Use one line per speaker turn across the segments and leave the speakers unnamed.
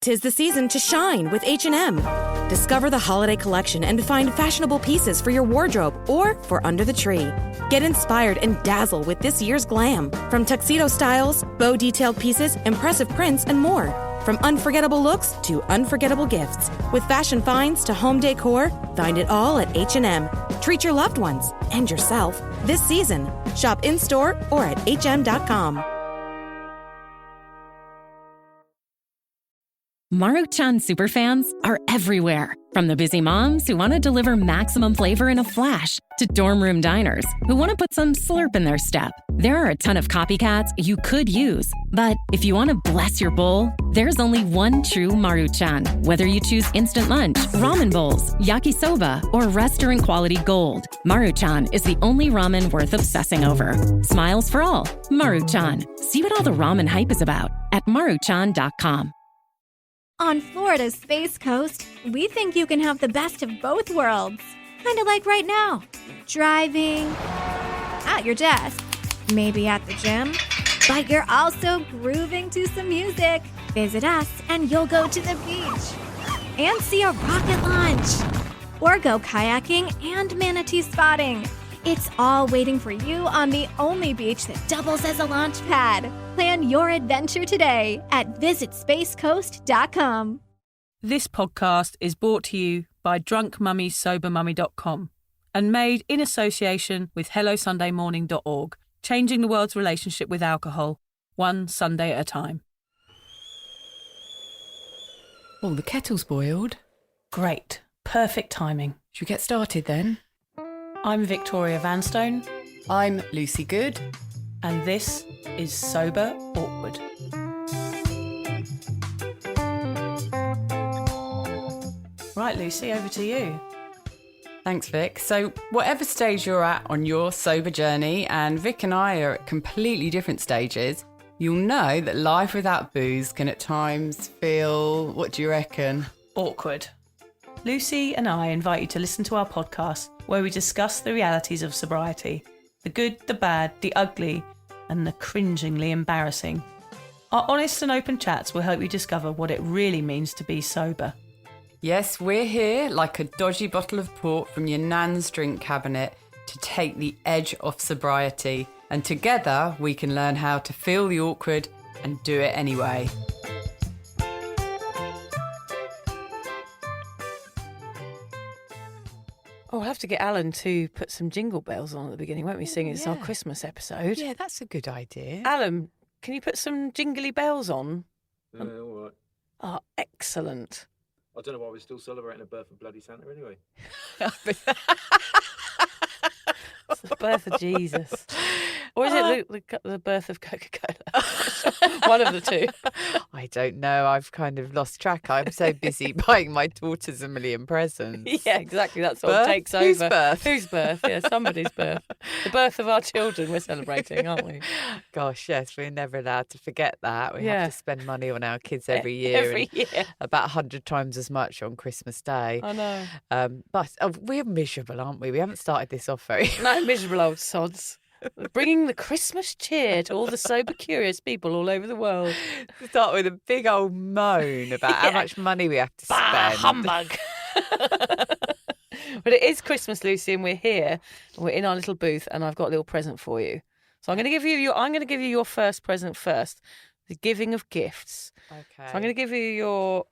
'Tis the season to shine with H&M. Discover the holiday collection and find fashionable pieces for your wardrobe or for under the tree. Get inspired and dazzle with this year's glam. From tuxedo styles, bow detailed pieces, impressive prints, and more. From unforgettable looks to unforgettable gifts. With fashion finds to home decor, find it all at H&M. Treat your loved ones and yourself this season. Shop in-store or at hm.com.
Maruchan superfans are everywhere. From the busy moms who want to deliver maximum flavor in a flash to dorm room diners who want to put some slurp in their step. There are a ton of copycats you could use. But if you want to bless your bowl, there's only one true Maruchan. Whether you choose instant lunch, ramen bowls, yakisoba, or restaurant quality gold, Maruchan is the only ramen worth obsessing over. Smiles for all. Maruchan. See what all the ramen hype is about at maruchan.com.
On Florida's Space Coast, we think you can have the best of both worlds. Kind of like right now. Driving, at your desk, maybe at the gym, but you're also grooving to some music. Visit us and you'll go to the beach and see a rocket launch. Or go kayaking and manatee spotting. It's all waiting for you on the only beach that doubles as a launch pad. Plan your adventure today at visitspacecoast.com.
This podcast is brought to you by drunkmummysobermummy.com and made in association with HelloSundayMorning.org, changing the world's relationship with alcohol, one Sunday at a time.
Oh, the kettle's boiled.
Great. Perfect timing.
Should we get started then?
I'm Victoria Vanstone.
I'm Lucy Good.
And this is Sober Awkward. Right, Lucy, over to you.
Thanks, Vic. So whatever stage you're at on your sober journey, and Vic and I are at completely different stages, you'll know that life without booze can at times feel, what do you reckon?
Awkward. Lucy and I invite you to listen to our podcast where we discuss the realities of sobriety, the good, the bad, the ugly, and the cringingly embarrassing. Our honest and open chats will help you discover what it really means to be sober.
Yes, we're here like a dodgy bottle of port from your nan's drink cabinet to take the edge off sobriety. And together we can learn how to feel the awkward and do it anyway.
Oh, we'll have to get Alan to put some jingle bells on at the beginning, won't we, sing? It's our Christmas episode.
Yeah, that's a good idea.
Alan, can you put some jingly bells on?
Yeah, all right.
Oh, excellent.
I don't know why we're still celebrating the birth of bloody Santa anyway.
It's the birth of Jesus. Or is it the birth of Coca-Cola? One of the two.
I don't know. I've kind of lost track. I'm so busy buying my daughters a million presents.
Yeah, exactly. That's what takes over.
Whose birth?
Whose birth? Yeah, somebody's birth. The birth of our children we're celebrating, aren't we?
Gosh, yes, we're never allowed to forget that. We have to spend money on our kids every year.
Every year.
About 100 times as much on Christmas Day.
I know.
But we're miserable, aren't we? We haven't started this off very
No, miserable old sods. Bringing the Christmas cheer to all the sober curious people all over the world.
Start with a big old moan about how much money we have to spend.
Humbug. But it is Christmas, Lucy, and we're here. We're in our little booth, and I've got a little present for you. So I'm going to give you your first present first, the giving of gifts.
Okay.
So I'm going to give you your.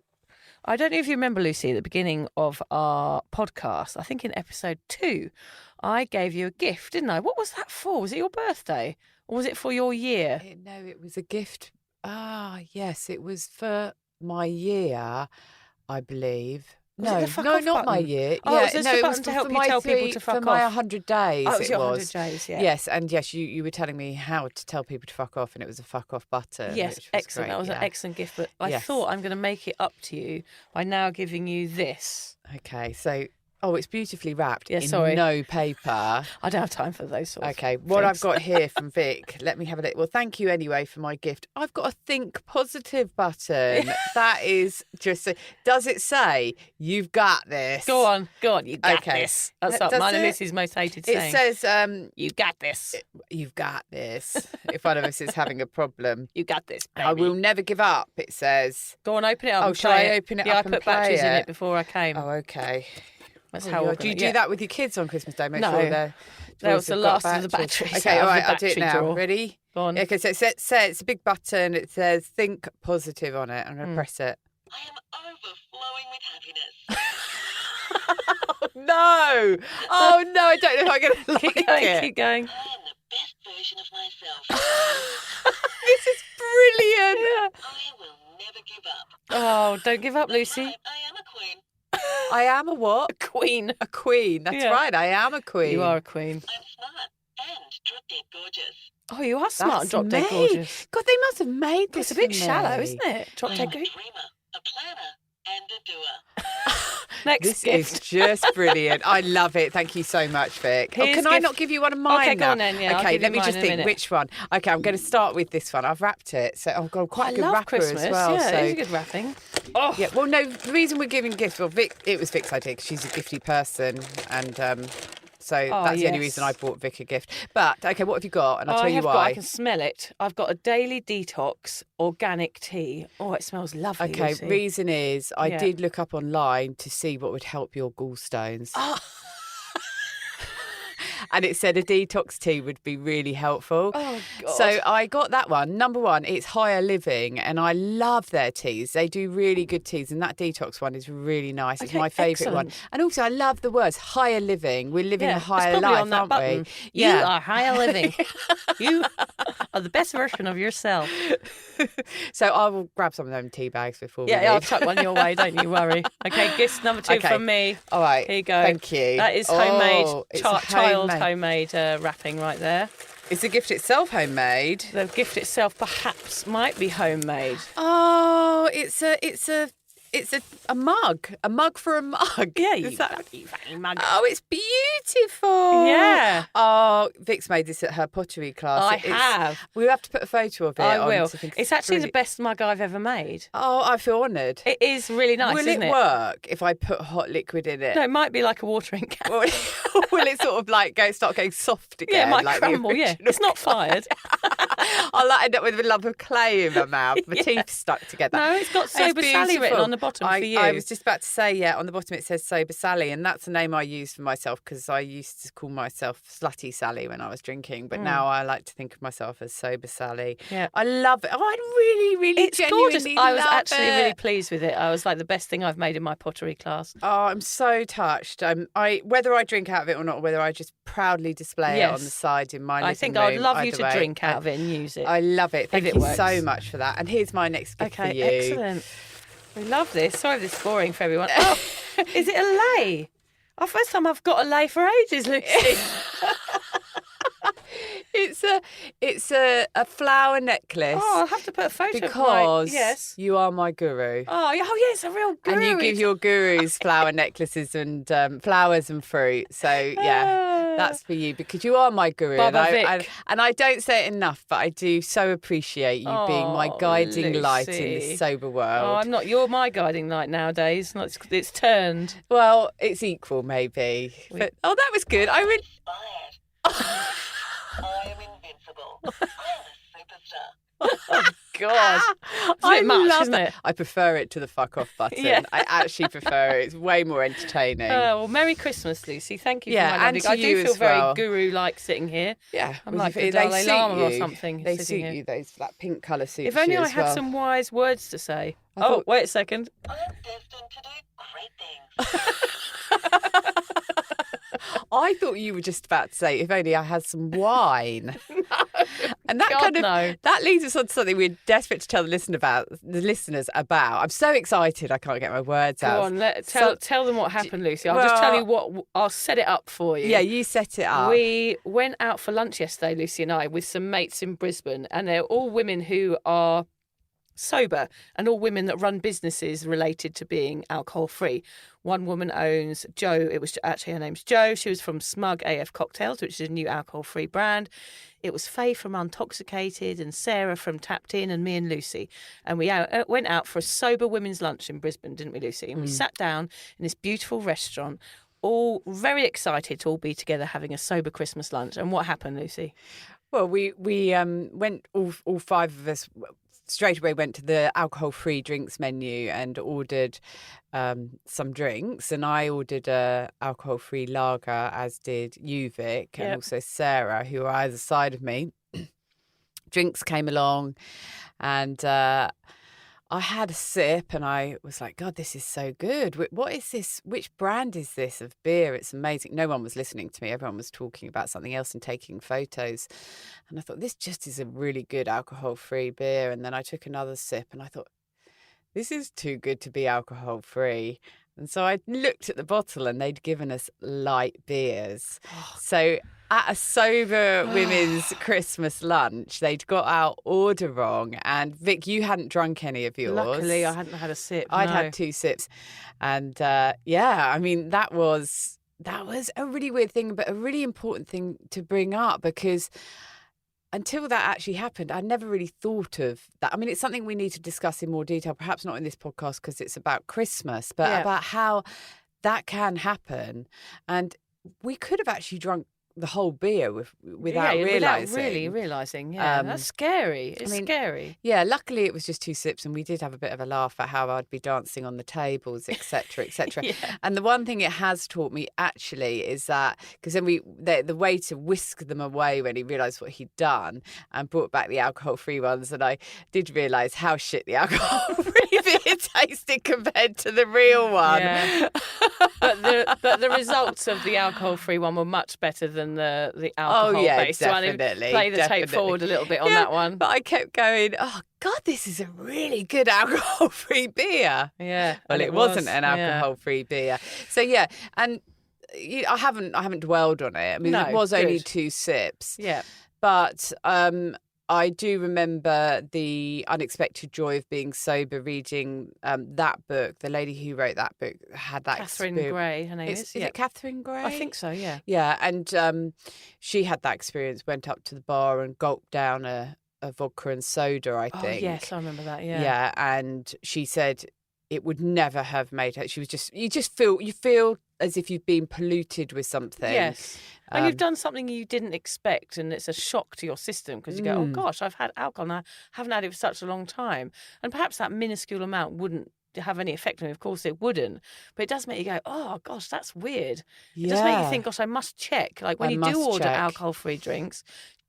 I don't know if you remember, Lucy, at the beginning of our podcast, I think in episode 2, I gave you a gift, didn't I? What was that for? Was it your birthday? Or was it for your year?
No, it was a gift. Yes, it was for my year, I believe.
Was
No, not my year.
Oh,
yeah,
is this
no,
the
it
button
was
to help
for
you
my
tell people to fuck
for my
off?
100 days.
Oh, it was your 100 days, yeah.
Yes, and yes, you were telling me how to tell people to fuck off, and it was a fuck off button.
Yes,
which was
excellent.
Great,
That was an excellent gift. But I
Yes.
thought I'm going to make it up to you by now giving you this.
Okay, so
Oh, it's beautifully wrapped
Yeah,
in
sorry.
no paper.
I don't have time for those sorts
Okay,
of
what
things.
I've got here from Vic, let me have a look. Well, thank you anyway for my gift. I've got a think positive button. That is just, does it say, you've got this?
Go on, you got
Okay.
this. That's
Does
like mine and
it?
Lucy's most hated
It
saying.
says,
You got this.
you've got this. If one of us is having a problem.
You got this, baby.
I will never give up, it says.
Go on, open it up.
Oh,
and
shall
play
I
it.
open it
yeah,
up
I
and
put batteries
play
in
it?
it before I came.
Oh, okay.
That's
Oh,
how
God. Do you do that with your kids on Christmas Day? Make
No.
sure they're...
That was the
they've got
last of the batteries
Okay,
out
all
of
right,
the
I'll do it
battery
now.
drawer.
Ready?
Go on.
Okay, so it's a big button. It says think positive on it. I'm going to press it.
I am overflowing with happiness.
Oh, no. Oh, no, I don't know if I'm going to like
Keep going,
it.
keep going.
I am the best version of myself.
This is brilliant.
I will never give up.
Oh, don't give up, Lucy.
I am a queen.
I am a what?
Queen.
A queen. That's
Yeah.
right. I am a queen.
You are a queen.
I'm smart and drop dead gorgeous.
Oh, you are smart and
That's
drop dead
me.
gorgeous.
God, they must have made this.
It's a bit
for
shallow,
me.
isn't it? Drop
I'm
dead
a
gorgeous.
dreamer, a planner, and a doer.
Next
This
gift.
is just brilliant. I love it. Thank you so much, Vic.
Here's
Can I
gift-
not give you one of mine
Okay, go
now?
on then, yeah, I'll
Okay,
give
let
you
me
mine
just
in a
think
minute.
which one. Okay, I'm going to start with this one. I've wrapped it. So I've got quite a
I
good
love
wrapper
Christmas.
as well.
Yeah,
so
it's a good wrapping.
Oh. Yeah, well, no, the reason we're giving gifts, well, Vic, it was Vic's idea because she's a gifty person. And so that's the only reason I bought Vic a gift. But, okay, what have you got? And I'll tell you why.
I can smell it. I've got a daily detox organic tea. Oh, it smells lovely.
Okay,
Lucy.
reason is I
Yeah.
did look up online to see what would help your gallstones.
Oh.
And it said a detox tea would be really helpful.
Oh, God.
So I got that one. Number one, it's Higher Living, and I love their teas. They do really good teas, and that detox one is really nice. It's
Okay,
my favourite one.
excellent.
And also, I love the words Higher Living. We're living
Yeah,
a higher
it's probably
life,
on that
aren't
button.
we?
You are higher living. You are the best version of yourself.
So I will grab some of them tea bags before we
Yeah, I'll
leave.
chuck one your way, don't you worry. Okay, gift number 2
Okay.
from me.
All right.
Here you go.
Thank you.
That is
Oh,
homemade,
it's
child
homemade.
homemade wrapping right there.
Is the gift itself homemade?
The gift itself perhaps might be homemade.
Oh, it's a mug for a mug.
Yeah,
Is
you
that-
lucky fanny mug.
Oh, it's beautiful.
Yeah.
Oh, Vic's made this at her pottery class.
I
It's-
have.
We'll have to put a photo of it
I
on.
will.
to think
It's actually the
brilliant.
best mug I've ever made.
Oh, I feel honoured.
It is really nice,
Will
isn't
it work if I put hot liquid in it?
No, it might be like a watering can.
Will will it sort of like start getting soft again?
Yeah, it might
like the
crumble, yeah.
original
It's not fired.
I'll end up with a lump of clay in my mouth, my teeth stuck together.
No, it's got
It's
Sober Sally written
beautiful.
on the bottom
I,
for you.
I was just about to say, yeah, on the bottom it says Sober Sally, and that's the name I use for myself because I used to call myself Slutty Sally when I was drinking, but now I like to think of myself as Sober Sally.
Yeah.
I love it. Oh, I really, really
It's gorgeous.
genuinely
I was
love
actually
it.
really pleased with it. I was like the best thing I've made in my pottery class.
Oh, I'm so touched. Whether I drink out of it or not, or whether I just proudly display it on the
Yes.
side in my living
I think I would
room,
love you
either
to
way.
drink out of it and use it.
I love it. Thank
it
you
works.
so much for that. And here's my next gift
Okay,
for you.
excellent. We love this. Sorry if this is boring for everyone. Oh, is it a lei? Oh, first time I've got a lei for ages, Lucy.
It's a flower necklace.
Oh, I'll have to put a photo of
because
mine. Yes.
you are my guru.
Oh, yes, a real guru.
And you give your gurus flower necklaces and flowers and fruit. So, yeah, that's for you because you are my guru.
Baba
and
Vic.
I don't say it enough, but I do so appreciate you being my
Oh,
guiding light in
Lucy.
this sober world.
Oh, I'm not. You're my guiding light nowadays. It's turned.
Well, it's equal, maybe. But, that was good. I really.
Inspired. I am invincible. I am a superstar.
God, it's a bit much,
love
isn't
that.
it?
I prefer it to the fuck off button.
Yeah.
I actually prefer it. It's way more entertaining.
Well, Merry Christmas, Lucy. Thank you
Yeah,
for my
and
lovely.
to
I
you
do feel
as
very
well.
guru-like sitting here.
Yeah,
I'm like
they
the Dalai
suit
Lama or
you.
something
They
sitting
suit
here.
you. Those that pink colour suits
If only
you
I
as
had
well.
some wise words to say.
I thought-
wait a second.
I am destined to do great things.
I thought you were just about to say, if only I had some wine. And that
God,
kind of
no.
that leads us on to something we're desperate to tell the listeners about. I'm so excited I can't get my words
Go
out.
on,
So-
tell them what happened, Lucy. I'll just tell
well-
you what. I'll set it up for you.
Yeah, you set it up.
We went out for lunch yesterday, Lucy and I, with some mates in Brisbane, and they're all women who are sober, and all women that run businesses related to being alcohol free. One woman owns Jo. It was actually, her name's Jo. She was from Smug AF Cocktails, which is a new alcohol free brand. It was Faye from Untoxicated and Sarah from Tapped In and me and Lucy. And we went out for a sober women's lunch in Brisbane, didn't we, Lucy? And we sat down in this beautiful restaurant, all very excited to all be together having a sober Christmas lunch. And what happened, Lucy?
Well, we went, all five of us straight away went to the alcohol-free drinks menu and ordered some drinks. And I ordered a alcohol-free lager, as did you, Vic, and also Sarah, who were either side of me. Drinks came along and I had a sip and I was like, God, this is so good. What is this? Which brand is this of beer? It's amazing. No one was listening to me. Everyone was talking about something else and taking photos. And I thought, this just is a really good alcohol-free beer. And then I took another sip and I thought, this is too good to be alcohol-free. And so I looked at the bottle and they'd given us light beers. So at a sober women's Christmas lunch, they'd got our order wrong. And Vic, you hadn't drunk any of yours.
Luckily, I hadn't had a sip.
I'd had 2 sips. And I mean, that was a really weird thing, but a really important thing to bring up, because until that actually happened, I never really thought of that. I mean, it's something we need to discuss in more detail, perhaps not in this podcast because it's about Christmas, but about how that can happen. And we could have actually drunk the whole beer without realising.
Without really realising, that's scary. It's scary.
Yeah, luckily it was just 2 sips and we did have a bit of a laugh at how I'd be dancing on the tables, etc., etc. And the one thing it has taught me actually is that, because then the waiter whisked them away when he realised what he'd done and brought back the alcohol-free ones, and I did realise how shit the alcohol-free beer tasted compared to the real one.
Yeah. but the results of the alcohol-free one were much better than the alcohol-based one.
Definitely.
Play the tape forward a little bit on that one.
But I kept going, oh, God, this is a really good alcohol-free beer.
Yeah.
Well, it wasn't an alcohol-free beer. So, and I haven't dwelled on it. I mean, it was only 2 sips.
Yeah.
But I do remember the unexpected joy of being sober, reading that book. The lady who wrote that book had that
Catherine Gray, her name is.
Is it Catherine Gray?
I think so, yeah.
Yeah, and she had that experience, went up to the bar and gulped down a vodka and soda, I think.
Oh, yes, I remember that, yeah.
Yeah, and she said it would never have made her. She was you feel as if you've been polluted with something.
Yes. And you've done something you didn't expect, and it's a shock to your system because you go, oh gosh, I've had alcohol and I haven't had it for such a long time. And perhaps that minuscule amount wouldn't have any effect on me. Of course it wouldn't. But it does make you go, oh gosh, that's weird. It does make you think, gosh, I must check. Like when you do order alcohol-free drinks,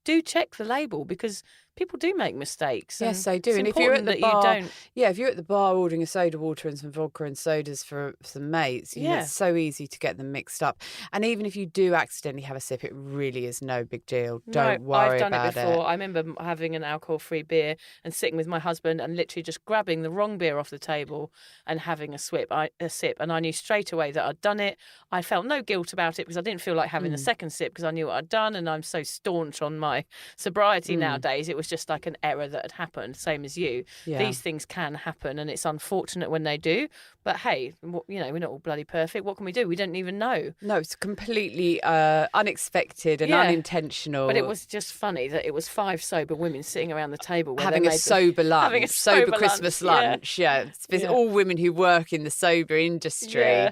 do check the label, because people do make mistakes.
Yes, they do. And if you're at the bar, if you're at the bar ordering a soda water and some vodka and sodas for some mates, it's so easy to get them mixed up. And even if you do accidentally have a sip, it really is no big deal. Don't worry about it.
I've done it before. I remember having an alcohol-free beer and sitting with my husband and literally just grabbing the wrong beer off the table and having a sip. And I knew straight away that I'd done it. I felt no guilt about it because I didn't feel like having the second sip because I knew what I'd done, and I'm so staunch on my sobriety nowadays. It was just like an error that had happened, same as you. These things can happen, and it's unfortunate when they do, but hey, we're not all bloody perfect. What can we do? We don't even know.
No, it's completely unexpected and unintentional.
But it was just funny that it was 5 sober women sitting around the table
having a sober lunch, sober Christmas lunch. It's all women who work in the sober industry.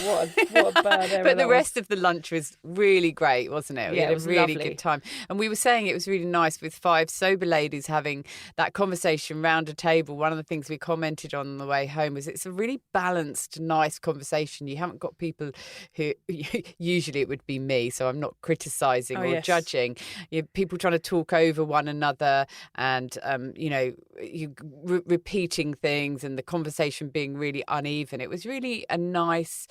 What a bad error.
But the rest of the lunch was really great, wasn't it? We had
it was
a really
lovely.
good time. And we were saying it was really nice with 5 sober ladies having that conversation round a table. One of the things we commented on the way home was it's a really balanced, nice conversation. You haven't got people who, usually it would be me, so I'm not criticising or judging. People trying to talk over one another and, repeating things and the conversation being really uneven. It was really a nice,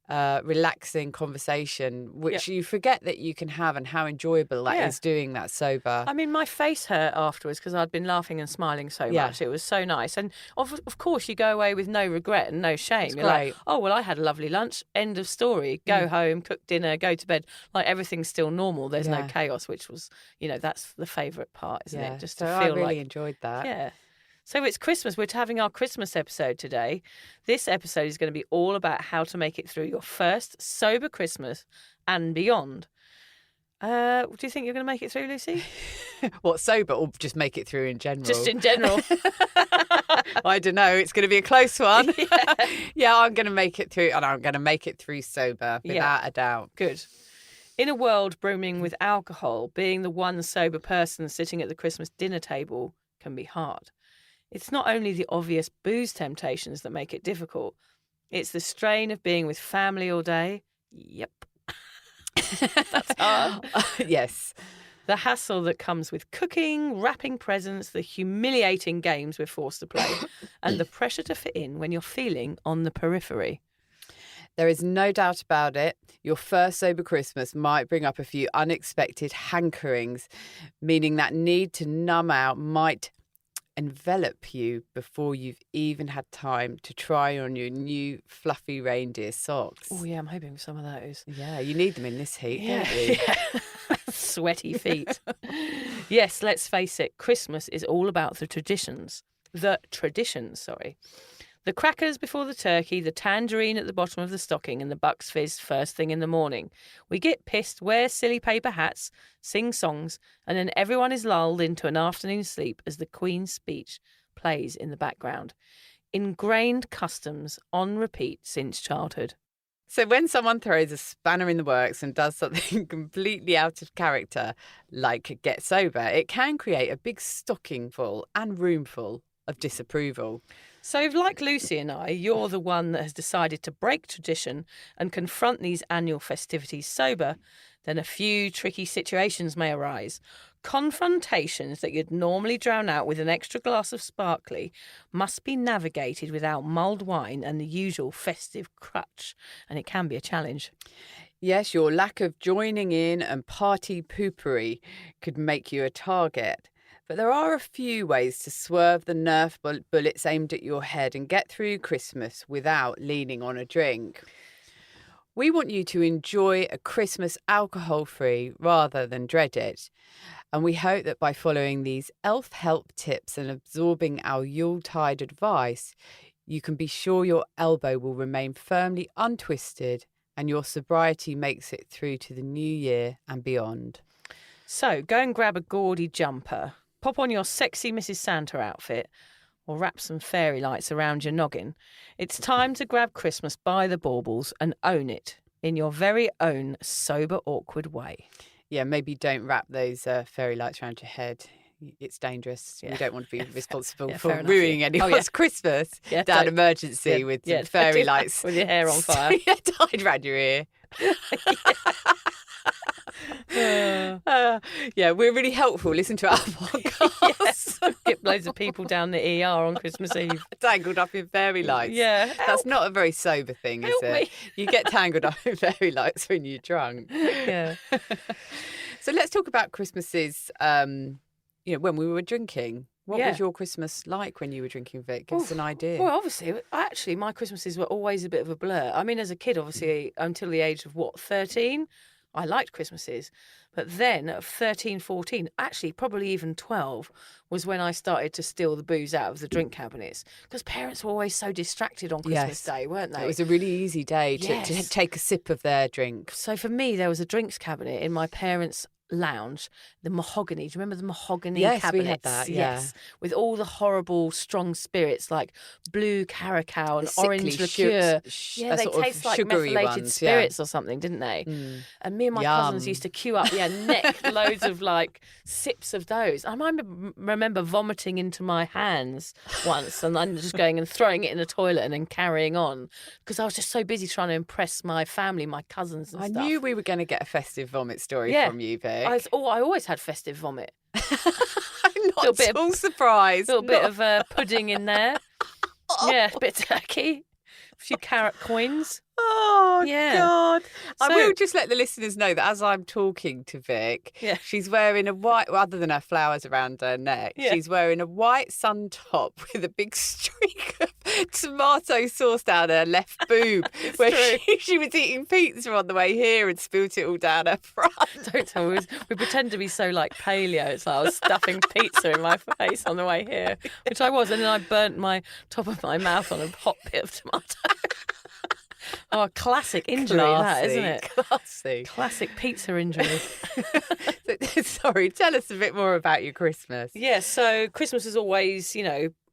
relaxing conversation, which you forget that you can have, and how enjoyable that is doing that sober.
I mean, my face hurt afterwards because I'd been laughing and smiling so much. It was so nice. And of course, you go away with no regret and no shame. You're like, oh, well, I had a lovely lunch. End of story. Go home, cook dinner, go to bed. Like everything's still normal. There's no chaos, which was, that's the favourite part, isn't it? Just to feel
I really enjoyed that.
Yeah. So it's Christmas. We're having our Christmas episode today. This episode is going to be all about how to make it through your first sober Christmas and beyond. Do you think you're going to make it through, Lucy?
What, sober or just make it through in general?
Just in general.
I don't know. It's going to be a close one. Yeah, I'm going to make it through, and I'm going to make it through sober without a doubt.
Good. In a world brimming with alcohol, being the one sober person sitting at the Christmas dinner table can be hard. It's not only the obvious booze temptations that make it difficult. It's the strain of being with family all day. Yep. That's hard.
Yes.
The hassle that comes with cooking, wrapping presents, the humiliating games we're forced to play, and the pressure to fit in when you're feeling on the periphery.
There is no doubt about it. Your first sober Christmas might bring up a few unexpected hankerings, meaning that need to numb out might envelop you before you've even had time to try on your new fluffy reindeer socks.
Oh, yeah, I'm hoping for some of those.
Yeah, you need them in this heat, don't you?
Yeah. Sweaty feet. Yes, let's face it, Christmas is all about the traditions. The crackers before the turkey, the tangerine at the bottom of the stocking, and the Bucks Fizz first thing in the morning. We get pissed, wear silly paper hats, sing songs, and then everyone is lulled into an afternoon sleep as the Queen's speech plays in the background. Ingrained customs on repeat since childhood.
So when someone throws a spanner in the works and does something completely out of character, like get sober, it can create a big stocking full and room full of disapproval.
So like Lucy and I, you're the one that has decided to break tradition and confront these annual festivities sober, then a few tricky situations may arise. Confrontations that you'd normally drown out with an extra glass of sparkly must be navigated without mulled wine and the usual festive crutch, and it can be a challenge.
Yes, your lack of joining in and party poopery could make you a target. But there are a few ways to swerve the Nerf bullets aimed at your head and get through Christmas without leaning on a drink. We want you to enjoy a Christmas alcohol-free rather than dread it. And we hope that by following these elf help tips and absorbing our Yuletide advice, you can be sure your elbow will remain firmly untwisted and your sobriety makes it through to the new year and beyond.
So go and grab a gaudy jumper, pop on your sexy Mrs. Santa outfit, or wrap some fairy lights around your noggin. It's time to grab Christmas by the baubles and own it in your very own sober, awkward way.
Yeah, maybe don't wrap those fairy lights around your head. It's dangerous. Yeah. You don't want to be responsible for ruining anyone's Christmas. Yeah, down emergency with some fairy lights.
With your hair on fire.
Tied around your ear. Yeah, we're really helpful. Listen to our podcast.
Yes. Get loads of people down the ER on Christmas Eve.
Tangled up in fairy lights.
Yeah.
That's not a very sober thing, is it? You get tangled up in fairy lights when you're drunk.
Yeah.
So let's talk about Christmases, when we were drinking. What was your Christmas like when you were drinking, Vic? Give us an idea.
Well, obviously, actually, my Christmases were always a bit of a blur. I mean, as a kid, obviously, until the age of, 13? I liked Christmases. But then at 13, 14, actually probably even 12, was when I started to steal the booze out of the drink cabinets. Because parents were always so distracted on Christmas Day, weren't they?
It was a really easy day to take a sip of their drink.
So for me, there was a drinks cabinet in my parents' lounge, the mahogany. Do you remember the mahogany cabinets?
Yes, we had that,
Yes, with all the horrible strong spirits like blue caracal and orange liqueur. They taste like methylated spirits or something, didn't they? Mm. And me and my cousins used to queue up, neck loads of sips of those. I remember vomiting into my hands once and then just going and throwing it in the toilet and then carrying on because I was just so busy trying to impress my family, my cousins and stuff.
I knew we were going to get a festive vomit story from you, Vic.
I always had festive vomit.
I'm not at all surprised.
A little bit of pudding in there. Yeah, a bit of turkey. A few carrot coins.
Oh, God. I will just let the listeners know that as I'm talking to Vic, she's wearing a white, other than her flowers around her neck, she's wearing a white sun top with a big streak of tomato sauce down her left boob where she was eating pizza on the way here and spilt it all down her front.
Don't tell me. We pretend to be so like paleo. It's like I was stuffing pizza in my face on the way here, which I was, and then I burnt my top of my mouth on a hot bit of tomato. Oh, classic injury, that, isn't it? Classic pizza injury.
Sorry, tell us a bit more about your Christmas.
Yeah, so Christmas is always,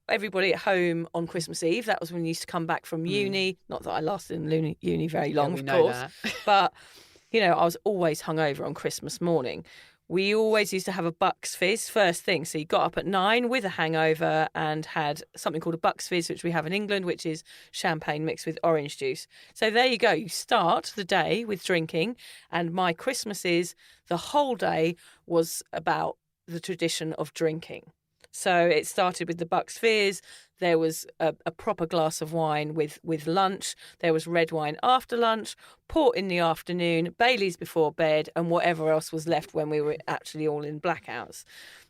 everybody at home on Christmas Eve. That was when you used to come back from uni. Not that I lasted in uni very long, of course. But, I was always hungover on Christmas morning. We always used to have a Bucks Fizz first thing. So you got up at 9 with a hangover and had something called a Bucks Fizz, which we have in England, which is champagne mixed with orange juice. So there you go. You start the day with drinking. And my Christmases, the whole day was about the tradition of drinking. So it started with the Bucks Fizz. There was a proper glass of wine with lunch. There was red wine after lunch, port in the afternoon, Baileys before bed, and whatever else was left when we were actually all in blackouts.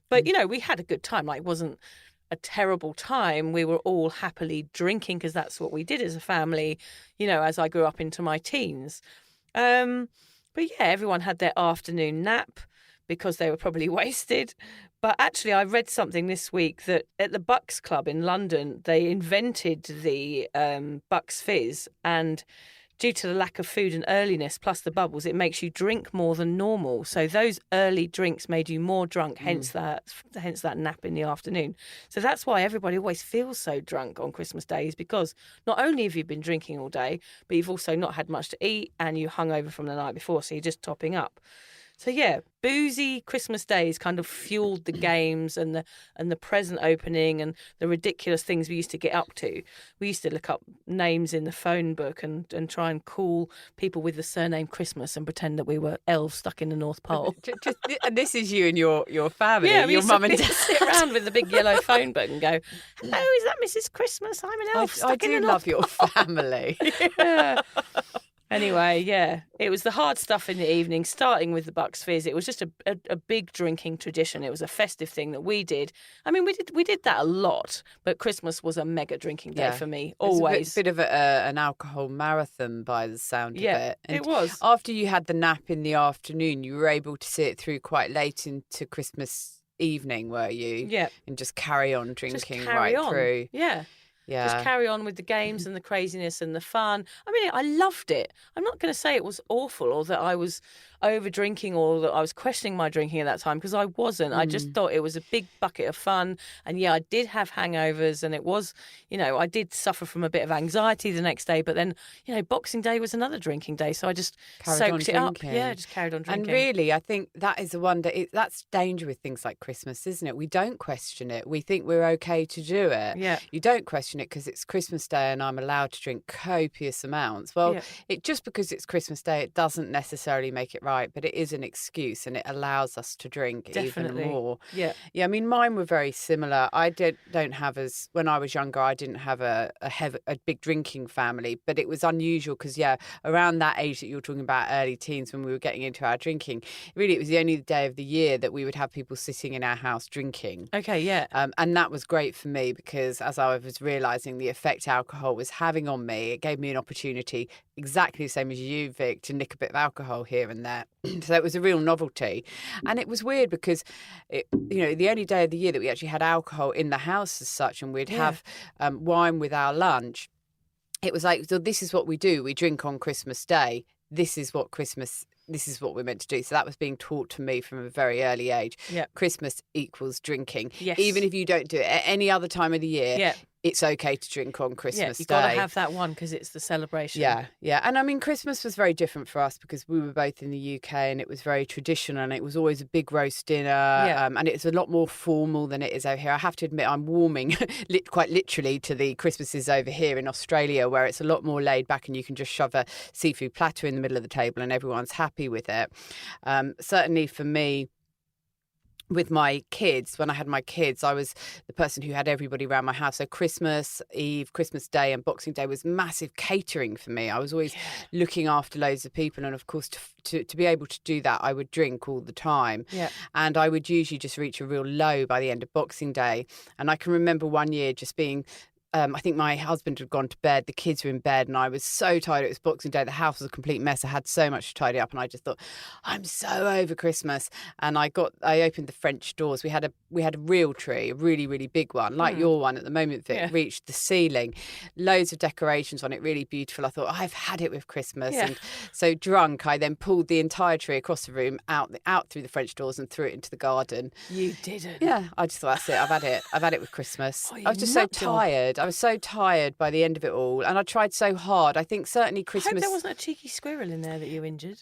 But, we had a good time. Like, it wasn't a terrible time. We were all happily drinking because that's what we did as a family, as I grew up into my teens. But, yeah, everyone had their afternoon nap because they were probably wasted. But actually, I read something this week that at the Bucks Club in London, they invented the Bucks Fizz. And due to the lack of food and earliness, plus the bubbles, it makes you drink more than normal. So those early drinks made you more drunk, hence that nap in the afternoon. So that's why everybody always feels so drunk on Christmas Day, is because not only have you been drinking all day, but you've also not had much to eat and you hung over from the night before. So you're just topping up. So yeah, boozy Christmas days kind of fueled the games and the present opening and the ridiculous things we used to get up to. We used to look up names in the phone book and try and call people with the surname Christmas and pretend that we were elves stuck in the North Pole.
And this is you and your family,
yeah,
your mum and dad.
Sit around with the big yellow phone book and go, "Hello, is that Mrs. Christmas? I'm an elf stuck in the North Pole."
I do love your family.
Yeah. Anyway, yeah, it was the hard stuff in the evening, starting with the Bucks Fizz. It was just a big drinking tradition. It was a festive thing that we did. I mean, we did that a lot, but Christmas was a mega drinking day for me, always.
It's a bit of an alcohol marathon by the sound of it. And
it was.
After you had the nap in the afternoon, you were able to sit through quite late into Christmas evening, were you?
Yeah.
And just carry on drinking
through.
Yeah. Yeah.
Just carry on with the games and the craziness and the fun. I mean, I loved it. I'm not going to say it was awful or that I was over drinking or that I was questioning my drinking at that time, because I wasn't. I just thought it was a big bucket of fun. And yeah, I did have hangovers and it was, I did suffer from a bit of anxiety the next day. But then, Boxing Day was another drinking day. So I just soaked it up. Yeah, just carried on drinking.
And really, I think that is the wonder. That's danger with things like Christmas, isn't it? We don't question it. We think we're okay to do it.
Yeah.
You don't question it because it's Christmas Day and I'm allowed to drink copious amounts. Well, it just because it's Christmas Day, it doesn't necessarily make it right, but it is an excuse and it allows us to drink even more. Yeah. I mean, mine were very similar. When I was younger, I didn't have a big drinking family, but it was unusual because, around that age that you were talking about, early teens, when we were getting into our drinking, really it was the only day of the year that we would have people sitting in our house drinking.
Okay, yeah.
And that was great for me because as I was realising the effect alcohol was having on me, it gave me an opportunity, exactly the same as you, Vic, to nick a bit of alcohol here and there. So it was a real novelty. And it was weird because, the only day of the year that we actually had alcohol in the house as such, and we'd have wine with our lunch, it was like, so this is what we do. We drink on Christmas Day. This is what we're meant to do. So that was being taught to me from a very early age. Yeah. Christmas equals drinking.
Yes.
Even if you don't do it at any other time of the year, it's okay to drink on Christmas Day.
You've got to have that one because it's the celebration.
Yeah. And I mean, Christmas was very different for us because we were both in the UK and it was very traditional and it was always a big roast dinner and it's a lot more formal than it is over here. I have to admit, I'm warming quite literally to the Christmases over here in Australia, where it's a lot more laid back and you can just shove a seafood platter in the middle of the table and everyone's happy with it. Certainly for me, with my kids, when I had my kids, I was the person who had everybody around my house. So Christmas Eve, Christmas Day and Boxing Day was massive catering for me. I was always looking after loads of people. And of course, to be able to do that, I would drink all the time. Yeah. And I would usually just reach a real low by the end of Boxing Day. And I can remember one year just being I think my husband had gone to bed, the kids were in bed, and I was so tired. It was Boxing Day. The house was a complete mess. I had so much to tidy up, and I just thought, I'm so over Christmas. And I opened the French doors. We had a real tree, a really, really big one, like your one at the moment, Vic, reached the ceiling. Loads of decorations on it, really beautiful. I thought, I've had it with Christmas. And so drunk, I then pulled the entire tree across the room, out through the French doors and threw it into the garden.
You didn't?
Yeah, I just thought, that's it. I've had it. I've had it with Christmas. I was just so tired. I was so tired by the end of it all. And I tried so hard. I think certainly Christmas...
I hope there wasn't a cheeky squirrel in there that you injured.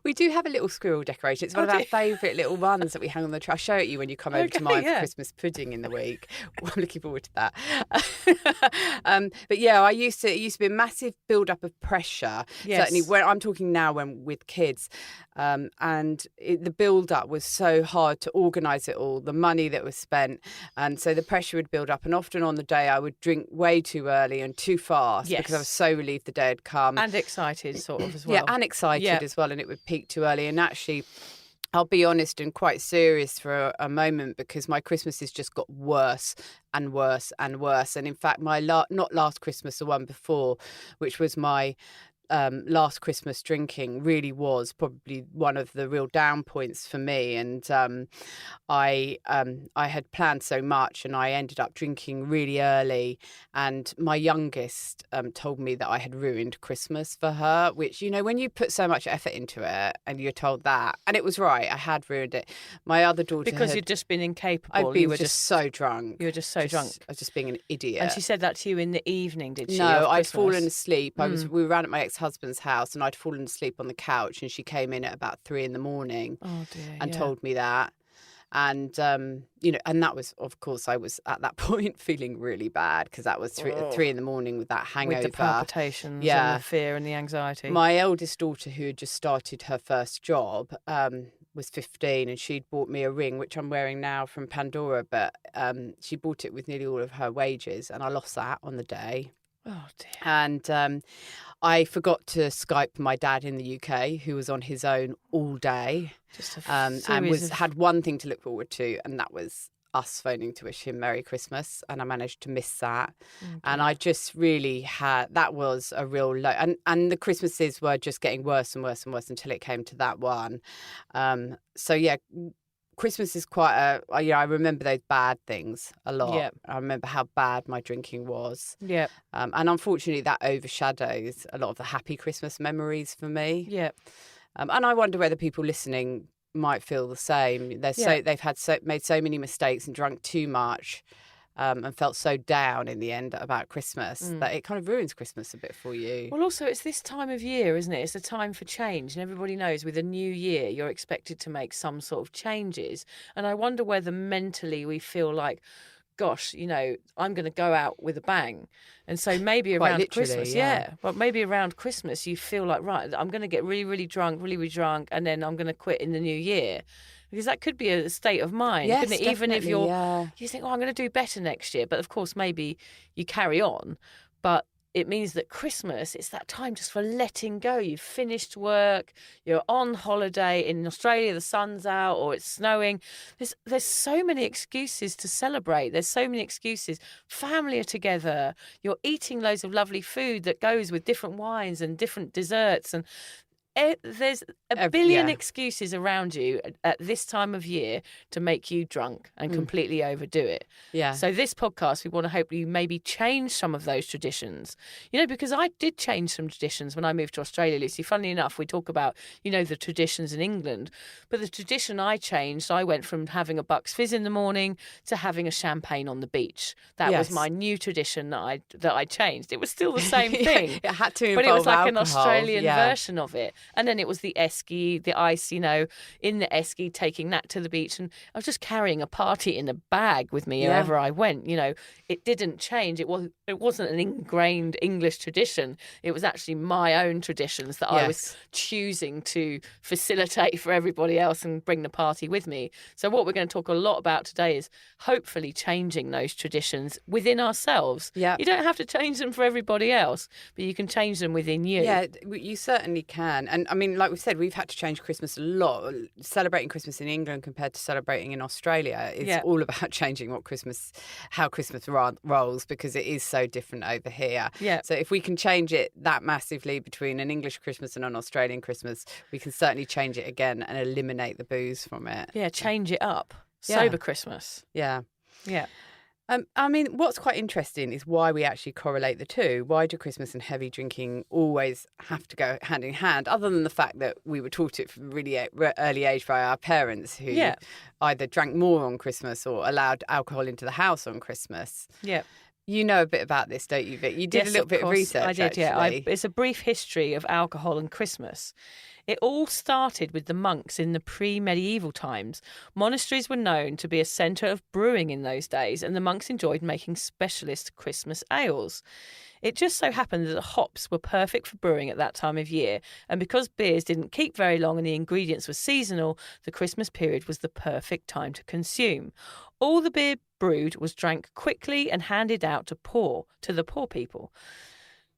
We do have a little squirrel decoration. It's one of our favourite little ones that we hang on the tree. I'll show it you when you come over to mine for Christmas pudding in the week. I'm looking forward to that. But yeah, it used to be a massive build-up of pressure.
Yes.
Certainly, when I'm talking now with kids, the build-up was so hard to organise it all, the money that was spent, and so the pressure would build up. And often on the day, I would drink way too early and too fast because I was so relieved the day had come.
And excited, sort of, as well.
Yeah, and excited as well, and it would peak too early. And actually, I'll be honest and quite serious for a moment, because my Christmases just got worse and worse and worse. And in fact, my not last Christmas, the one before, which was my last Christmas drinking, really was probably one of the real down points for me. And I had planned so much, and I ended up drinking really early. And my youngest told me that I had ruined Christmas for her, which, you know, when you put so much effort into it and you're told that, and it was right, I had ruined it. My other daughter
you'd just been incapable.
I'd been just so drunk.
You were just so drunk.
I was just being an idiot.
And she said that to you in the evening, did she?
No, I'd fallen asleep. We were around at my ex-husband's house, and I'd fallen asleep on the couch, and she came in at about 3 a.m. and told me that. And you know, and that was, of course, I was at that point feeling really bad, because that was 3 a.m. with that hangover,
with the palpitations, and the fear and the anxiety.
My eldest daughter, who had just started her first job, was 15, and she'd bought me a ring, which I'm wearing now, from Pandora, but she bought it with nearly all of her wages, and I lost that on the day.
Oh dear.
And I forgot to Skype my dad in the UK, who was on his own all day, and had one thing to look forward to, and that was us phoning to wish him Merry Christmas. And I managed to miss that. And I just really that was a real low. And the Christmases were just getting worse and worse and worse until it came to that one. So yeah, Christmas is quite I remember those bad things a lot. Yep. I remember how bad my drinking was.
Yeah.
And unfortunately, that overshadows a lot of the happy Christmas memories for me.
Yeah.
And I wonder whether people listening might feel the same. They've made so many mistakes and drunk too much. And felt so down in the end about Christmas that it kind of ruins Christmas a bit for you.
Well, also, it's this time of year, isn't it? It's a time for change. And everybody knows with a new year, you're expected to make some sort of changes. And I wonder whether mentally we feel like, gosh, you know, I'm going to go out with a bang. And so maybe around Christmas, but maybe around Christmas, you feel like, right, I'm going to get really, really drunk, and then I'm going to quit in the new year. Because that could be a state of mind, couldn't it? Even if you think, I'm going to do better next year. But of course, maybe you carry on. But it means that Christmas, it's that time just for letting go. You've finished work, you're on holiday. In Australia, the sun's out or it's snowing. There's so many excuses to celebrate. There's so many excuses. Family are together. You're eating loads of lovely food that goes with different wines and different desserts. And there's a billion excuses around you at this time of year to make you drunk and completely overdo it. Yeah. So this podcast, we want to hope you maybe change some of those traditions. You know, because I did change some traditions when I moved to Australia, Lucy. Funnily enough, we talk about, you know, the traditions in England. But the tradition I changed, I went from having a Bucks Fizz in the morning to having a champagne on the beach. That was my new tradition that I changed. It was still the same thing.
It had to involve
but it was like
alcohol.
An Australian version of it. And then it was the esky, the ice, you know, in the esky, taking that to the beach. And I was just carrying a party in a bag with me wherever I went. You know, it didn't change. It wasn't an ingrained English tradition. It was actually my own traditions that I was choosing to facilitate for everybody else and bring the party with me. So what we're going to talk a lot about today is hopefully changing those traditions within ourselves. You don't have to change them for everybody else, but you can change them within you.
Yeah, you certainly can. And I mean, like we said, we've had to change Christmas a lot. Celebrating Christmas in England compared to celebrating in Australia is all about changing how Christmas rolls, because it is so different over here.
Yeah.
So if we can change it that massively between an English Christmas and an Australian Christmas, we can certainly change it again and eliminate the booze from it.
Yeah, change it up.
Yeah.
Sober Christmas.
Yeah.
Yeah.
I mean, what's quite interesting is why we actually correlate the two. Why do Christmas and heavy drinking always have to go hand in hand, other than the fact that we were taught it from really early age by our parents, who either drank more on Christmas or allowed alcohol into the house on Christmas?
Yeah.
You know a bit about this, don't you, Vic? You did a little bit of research,
I did,
actually.
It's a brief history of alcohol and Christmas. It all started with the monks in the pre-medieval times. Monasteries were known to be a centre of brewing in those days, and the monks enjoyed making specialist Christmas ales. It just so happened that the hops were perfect for brewing at that time of year, and because beers didn't keep very long and the ingredients were seasonal, the Christmas period was the perfect time to consume. All the beer brewed was drank quickly and handed out to the poor people,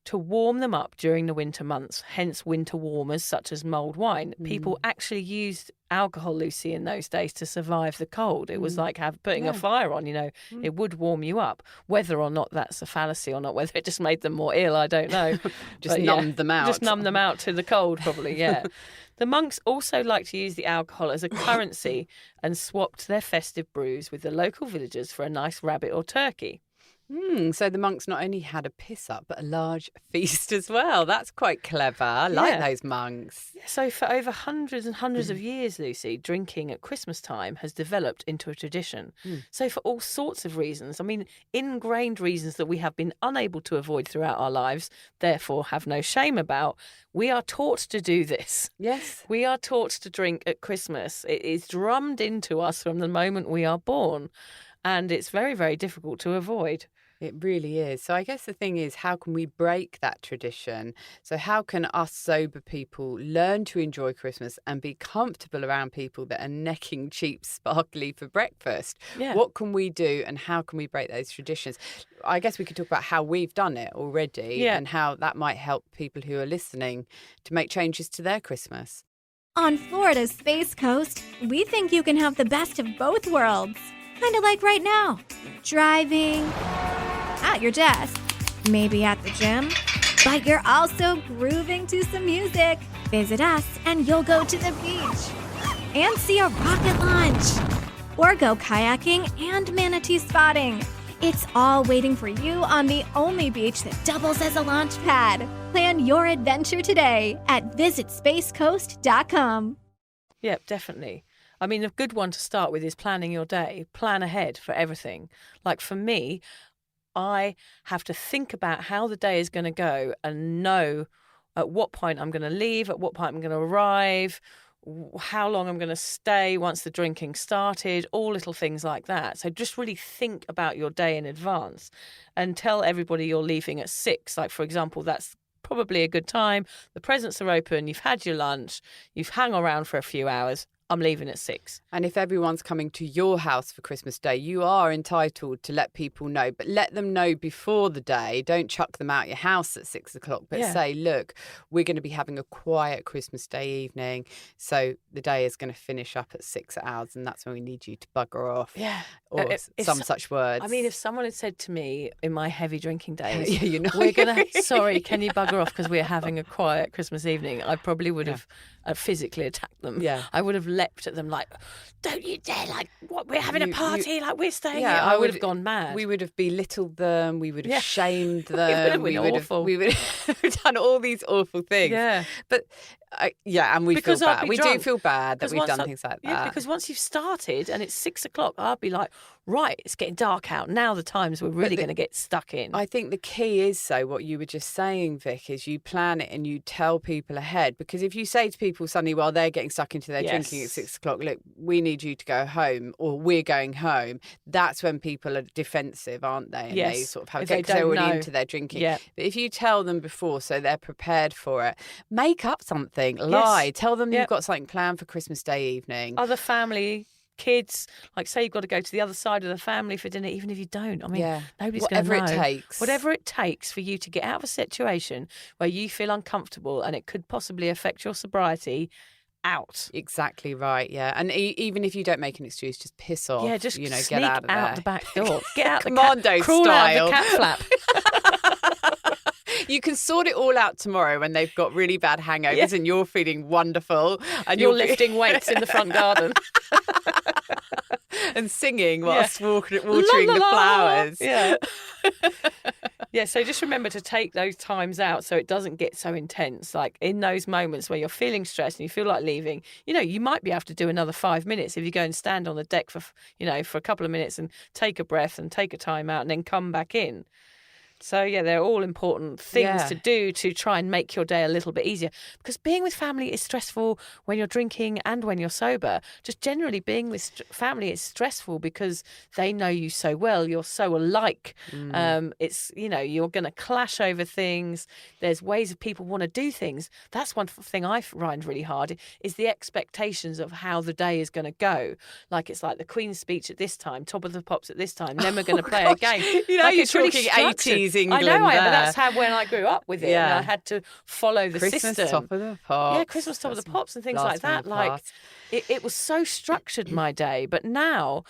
to warm them up during the winter months, hence winter warmers such as mulled wine. People actually used alcohol, Lucy, in those days to survive the cold. It was like putting a fire on, it would warm you up. Whether or not that's a fallacy or not, whether it just made them more ill, I don't know.
Just numbed them out.
Just numb them out to the cold, probably, yeah. The monks also liked to use the alcohol as a currency and swapped their festive brews with the local villagers for a nice rabbit or turkey.
So the monks not only had a piss up, but a large feast as well. That's quite clever. I like those monks.
So for over hundreds and hundreds of years, Lucy, drinking at Christmas time has developed into a tradition. So for all sorts of reasons, I mean, ingrained reasons that we have been unable to avoid throughout our lives, therefore have no shame about, we are taught to do this.
Yes.
We are taught to drink at Christmas. It is drummed into us from the moment we are born. And it's very, very difficult to avoid.
It really is. So I guess the thing is, how can we break that tradition? So how can us sober people learn to enjoy Christmas and be comfortable around people that are necking cheap sparkly for breakfast?
Yeah.
What can we do and how can we break those traditions? I guess we could talk about how we've done it already and how that might help people who are listening to make changes to their Christmas.
On Florida's Space Coast, we think you can have the best of both worlds. Kind of like right now. Driving, at your desk, maybe at the gym, but you're also grooving to some music. Visit us and you'll go to the beach and see a rocket launch, or go kayaking and manatee spotting. It's all waiting for you on the only beach that doubles as a launch pad. Plan your adventure today at visitspacecoast.com.
Yep, definitely. I mean, a good one to start with is planning your day. Plan ahead for everything. Like for me, I have to think about how the day is going to go and know at what point I'm going to leave, at what point I'm going to arrive, how long I'm going to stay once the drinking started, all little things like that. So just really think about your day in advance and tell everybody you're leaving at 6. Like, for example, that's probably a good time. The presents are open, you've had your lunch, you've hung around for a few hours. I'm leaving at 6.
And if everyone's coming to your house for Christmas Day, you are entitled to let people know, but let them know before the day. Don't chuck them out your house at 6 o'clock, but say, look, we're going to be having a quiet Christmas Day evening. So the day is going to finish up at 6 hours and that's when we need you to bugger off.
Yeah.
Or some such words.
I mean, if someone had said to me in my heavy drinking days,
we're
going to, sorry, can you bugger off because we're having a quiet Christmas evening, I probably would have physically attacked them.
Yeah.
I would have leapt at them like, don't you dare, like, what, we're having a party, like, we're staying here.
I
would have gone mad.
We would have belittled them, we would have shamed them.
We would
have done all these awful things.
Yeah.
But, and we feel bad. We do feel bad that we've done things like that.
Yeah, because once you've started and it's 6 o'clock, I'll be like, right, it's getting dark out. Now the times we're really going to get stuck in.
I think the key is, what you were just saying, Vic, is you plan it and you tell people ahead. Because if you say to people suddenly while they're getting stuck into their drinking at 6 o'clock, look, we need you to go home or we're going home, that's when people are defensive, aren't they? And they sort of have because they're already into their drinking.
Yeah.
But if you tell them before so they're prepared for it, make up something, lie, tell them you've got something planned for Christmas Day evening.
Other family kids, like say you've got to go to the other side of the family for dinner, even if you don't. I mean, nobody's going to
Whatever
know.
it takes.
Whatever it takes for you to get out of a situation where you feel uncomfortable and it could possibly affect your sobriety, out.
Exactly right, yeah. And even if you don't make an excuse, just piss off.
Yeah, just
sneak
get out of there. The back door. Get out
Commando
crawl
style.
out of the cat flap.
You can sort it all out tomorrow when they've got really bad hangovers and you're feeling wonderful. And
you're lifting weights in the front garden.
And singing whilst watering
La, la,
the
la.
flowers.
Yeah. Yeah, so just remember to take those times out so it doesn't get so intense. Like in those moments where you're feeling stressed and you feel like leaving, you might be able to do another 5 minutes if you go and stand on the deck for a couple of minutes and take a breath and take a time out and then come back in. So, yeah, they're all important things to do to try and make your day a little bit easier. Because being with family is stressful when you're drinking and when you're sober. Just generally being with family is stressful because they know you so well. You're so alike. It's, you're going to clash over things. There's ways of people want to do things. That's one thing I find really hard is the expectations of how the day is going to go. Like it's like the Queen's speech at this time, Top of the Pops at this time. Then we're going to play a game.
You're
it's
talking
really
80s England.
I know,
there.
but that's how when I grew up with it, and I had to follow the
Christmas
system.
Top of the Pops.
Yeah, Christmas Top of the Pops and things like that. Like it was so structured my day, but now.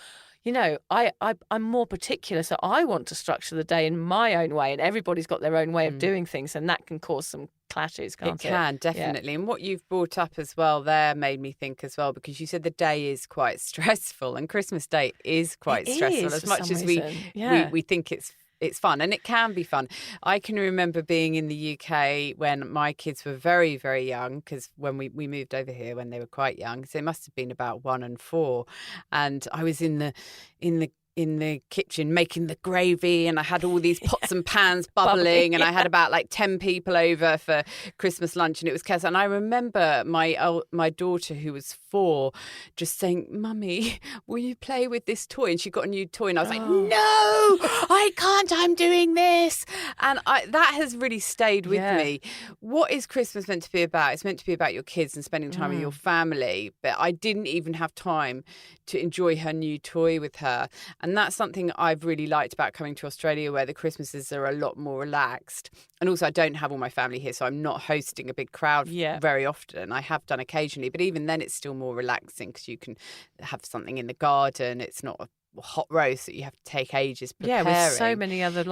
I'm more particular, so I want to structure the day in my own way, and everybody's got their own way of doing things, and that can cause some clashes, can't it?
It can, definitely. And what you've brought up as well there made me think as well, because you said the day is quite stressful, and Christmas Day is quite stressful, as much as we think it's fun, and it can be fun. I can remember being in the UK when my kids were very, very young, because when we moved over here when they were quite young, so it must have been about 1 and 4, and I was in the kitchen making the gravy, and I had all these pots and pans bubbling, and I had about like 10 people over for Christmas lunch, and it was chaos. And I remember my daughter, who was 4, just saying, "Mummy, will you play with this toy?" And she got a new toy, and I was like, "No, I can't. I'm doing this." And that has really stayed with me. What is Christmas meant to be about? It's meant to be about your kids and spending time with your family. But I didn't even have time to enjoy her new toy with her. And that's something I've really liked about coming to Australia, where the Christmases are a lot more relaxed. And also I don't have all my family here, so I'm not hosting a big crowd very often. I have done occasionally, but even then it's still more relaxing because you can have something in the garden. It's not a hot roast that you have to take ages preparing.
Yeah, with so many other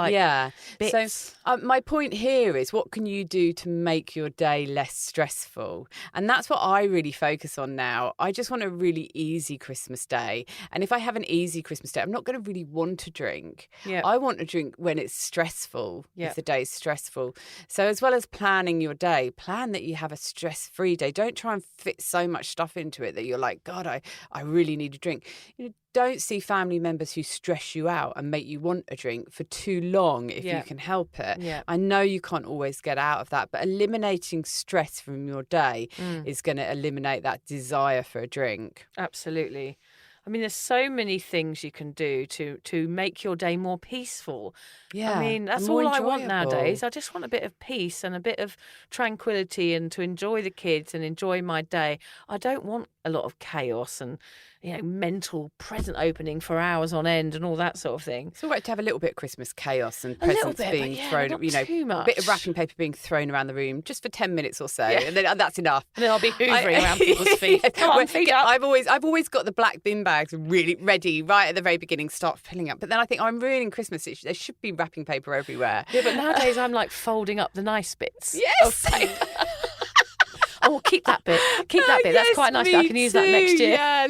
bits.
So my point here is, what can you do to make your day less stressful? And that's what I really focus on now. I just want a really easy Christmas day. And if I have an easy Christmas day, I'm not going to really want to drink. I want to drink when it's stressful, if the day is stressful. So as well as planning your day, plan that you have a stress-free day. Don't try and fit so much stuff into it that you're like, God, I really need a drink. Don't see family members who stress you out and make you want a drink for too long if you can help it. I know you can't always get out of that, but eliminating stress from your day is going to eliminate that desire for a drink.
Absolutely. I mean, there's so many things you can do to make your day more peaceful. I mean, that's all I want nowadays. I just want a bit of peace and a bit of tranquility and to enjoy the kids and enjoy my day. I don't want a lot of chaos and mental present opening for hours on end and all that sort of thing.
It's all right to have a little bit of Christmas chaos and presents being thrown,
too much.
A bit of wrapping paper being thrown around the room just for 10 minutes or so, and then that's enough.
And then I'll be hoovering around people's feet. Come on, feet up.
I've always got the black bin bags really ready right at the very beginning, start filling up. But then I think I'm ruining Christmas. There should be wrapping paper everywhere.
Yeah, but nowadays I'm like folding up the nice bits.
Yes.
Oh, keep that bit. Keep that bit. That's quite nice. I can use that next year.
Yeah,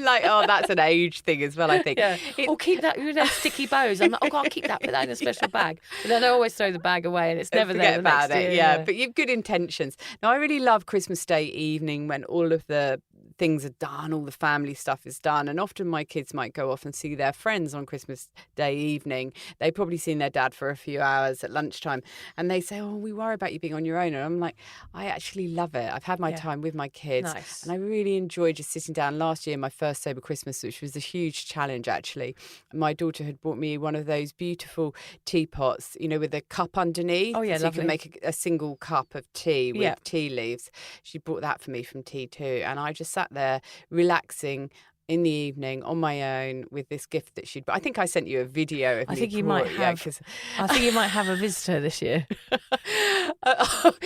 that's an age thing as well, I think.
Or keep that, sticky bows. I'm like, I'll keep that, put that in a special bag. But then I always throw the bag away and it's never there the next year.
Yeah, but you've good intentions. Now, I really love Christmas Day evening when all of the things are done, all the family stuff is done, and often my kids might go off and see their friends on Christmas Day evening. They've probably seen their dad for a few hours at lunchtime, and they say, "Oh, we worry about you being on your own." And I'm like, I actually love it. I've had my time with my kids, and I really enjoy just sitting down. Last year, my first sober Christmas, which was a huge challenge actually, my daughter had bought me one of those beautiful teapots, with a cup underneath.
Oh yeah,
so
lovely.
You can make a single cup of tea with tea leaves. She bought that for me from T2, and I just sat there relaxing in the evening on my own with this gift that she'd. I think I sent you a video of
I
me
think you
before,
might have. I think you might have a visitor this year.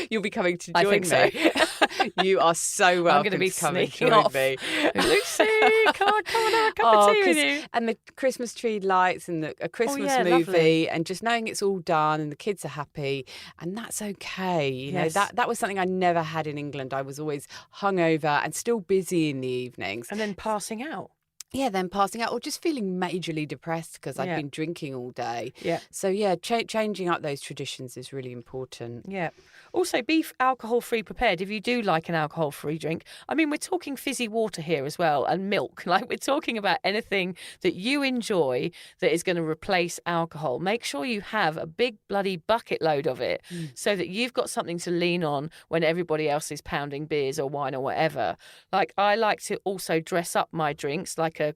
You'll be coming to
I
join
think
me. You are so welcome
I'm going to be
come and
sneaking
join
off.
me.
Lucy, come on, have a cup of tea with you.
And the Christmas tree lights and a Christmas
yeah,
movie
lovely.
and just knowing it's all done and the kids are happy and that's okay. You
Yes.
know, that was something I never had in England. I was always hungover and still busy in the evenings.
And then passing out.
Yeah, then passing out or just feeling majorly depressed because I've
Yeah.
been drinking all day.
Yeah.
So, yeah, changing up those traditions is really important.
Yeah. Also, be alcohol-free prepared if you do like an alcohol-free drink. I mean, we're talking fizzy water here as well and milk. Like, we're talking about anything that you enjoy that is going to replace alcohol. Make sure you have a big bloody bucket load of it so that you've got something to lean on when everybody else is pounding beers or wine or whatever. Like, I like to also dress up my drinks like a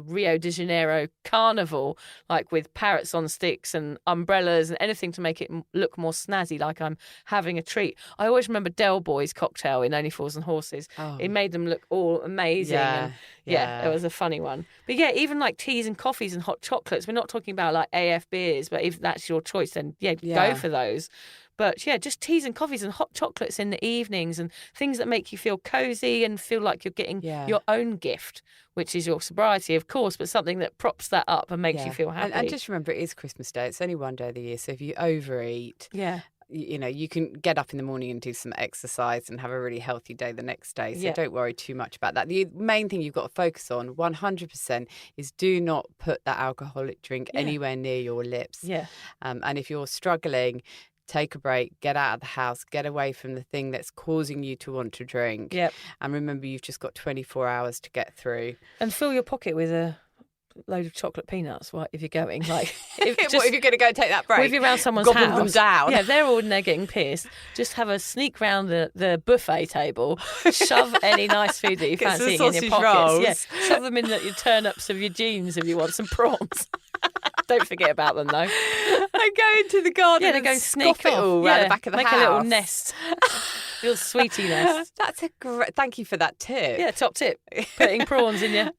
Rio de Janeiro carnival, like with parrots on sticks and umbrellas and anything to make it look more snazzy, like I'm having a treat. I always remember Del Boy's cocktail in Only Fools and Horses.
Oh.
It made them look all amazing.
Yeah,
And
yeah.
it was a funny one. But yeah, even like teas and coffees and hot chocolates. We're not talking about like AF beers, but if that's your choice, then
Yeah.
go for those. But yeah, just teas and coffees and hot chocolates in the evenings and things that make you feel cozy and feel like you're getting
Yeah.
your own gift, which is your sobriety, of course, but something that props that up and makes you feel happy.
And just remember, it is Christmas Day. It's only one day of the year. So if you overeat,
yeah.
you know, you can get up in the morning and do some exercise and have a really healthy day the next day. So
Yeah.
don't worry too much about that. The main thing you've got to focus on 100% is do not put that alcoholic drink anywhere near your lips.
Yeah.
And if you're struggling, take a break, get out of the house, get away from the thing that's causing you to want to drink.
Yep.
And remember, you've just got 24 hours to get through.
And fill your pocket with a load of chocolate peanuts if you're going. Like,
What if you're going to go take that break?
Or if you're around someone's
Gobble
house.
them down.
Yeah, they're all in there getting pissed. Just have a sneak round the buffet table, shove any nice food that you
Get some
fancy in your
sausage
pockets.
rolls.
Yeah, shove them in your turnips of your jeans if you want some prawns. Don't forget about them though.
And go into the garden
Yeah, they
and
go sneak
scoff it
off.
all around the back of the
make
house.
a little nest. Little sweetie nest.
That's a great. Thank you for that tip.
Yeah, top tip. Putting prawns in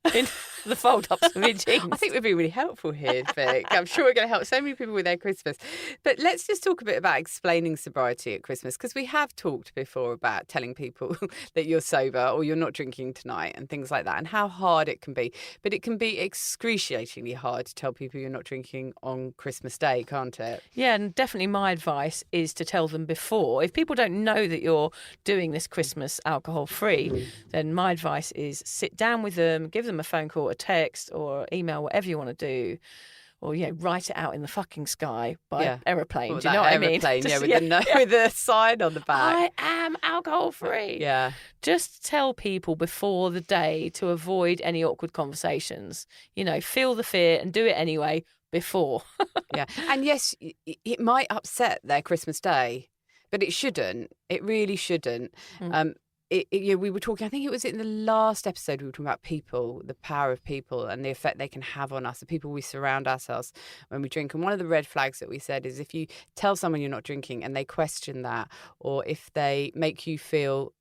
the fold ups of your jeans.
I think we've been really helpful here, Vic. I'm sure we're going to help so many people with their Christmas. But let's just talk a bit about explaining sobriety at Christmas, because we have talked before about telling people that you're sober or you're not drinking tonight and things like that, and how hard it can be. But it can be excruciatingly hard to tell people you're not drinking on Christmas Day, can't it?
Yeah, and definitely my advice is to tell them before. If people don't know that you're doing this Christmas alcohol free, then my advice is sit down with them, give them a phone call, a text or email, whatever you want to do. Or, write it out in the fucking sky by aeroplane. Do you know what I mean?
Aeroplane, with the sign on the back.
I am alcohol free.
Yeah.
Just tell people before the day to avoid any awkward conversations. Feel the fear and do it anyway before.
Yeah. And yes, it might upset their Christmas Day, but it shouldn't. It really shouldn't. We were talking, I think it was in the last episode, we were talking about people, the power of people and the effect they can have on us, the people we surround ourselves when we drink. And one of the red flags that we said is if you tell someone you're not drinking and they question that, or if they make you feel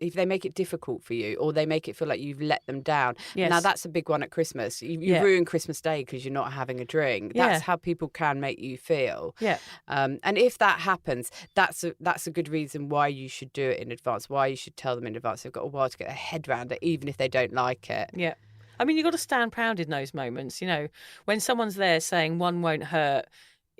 if they make it difficult for you, or they make it feel like you've let them down.
Yes.
Now, that's a big one at Christmas. You ruin Christmas Day because you're not having a drink. That's how people can make you feel.
Yeah.
And if that happens, that's a good reason why you should do it in advance, why you should tell them in advance. They've got a while to get their head around it, even if they don't like it.
Yeah. I mean, you've got to stand proud in those moments. When someone's there saying one won't hurt,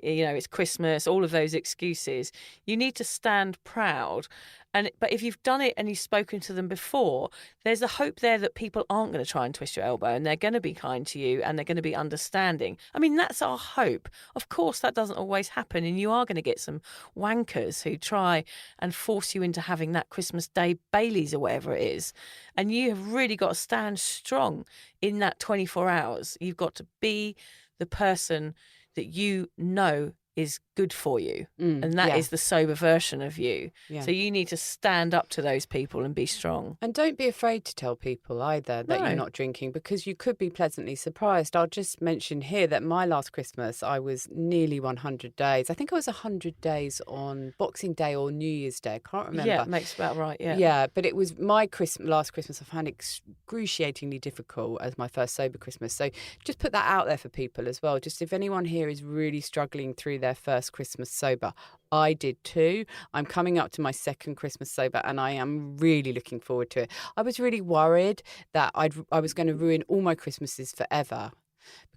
it's Christmas, all of those excuses, you need to stand proud. But if you've done it and you've spoken to them before, there's a hope there that people aren't going to try and twist your elbow and they're going to be kind to you and they're going to be understanding. I mean, that's our hope. Of course, that doesn't always happen, and you are going to get some wankers who try and force you into having that Christmas Day Baileys or whatever it is. And you have really got to stand strong in that 24 hours. You've got to be the person that you know is good for you. And that is the sober version of you.
Yeah.
So you need to stand up to those people and be strong.
And don't be afraid to tell people either that you're not drinking, because you could be pleasantly surprised. I'll just mention here that my last Christmas, I was nearly 100 days. I think I was 100 days on Boxing Day or New Year's Day. I can't remember.
Yeah, makes about right, yeah.
Yeah, but it was my last Christmas I found excruciatingly difficult as my first sober Christmas. So just put that out there for people as well. Just if anyone here is really struggling through their first Christmas sober, I did too. I'm coming up to my second Christmas sober and I am really looking forward to it. I was really worried that I was going to ruin all my Christmases forever,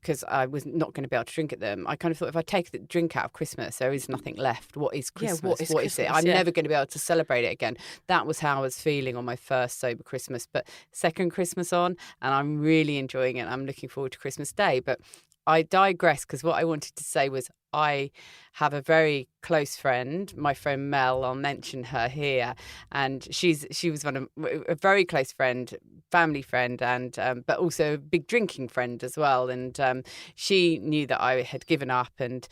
because I was not going to be able to drink at them. I kind of thought, if I take the drink out of Christmas, there is nothing left. What is Christmas? What is it? I'm never going to be able to celebrate it again. That was how I was feeling on my first sober Christmas. But second Christmas on, and I'm really enjoying it. I'm looking forward to Christmas Day. But I digress, because what I wanted to say was I have a very close friend, my friend Mel. I'll mention her here, and she was a very close friend, family friend, and but also a big drinking friend as well. And she knew that I had given up, and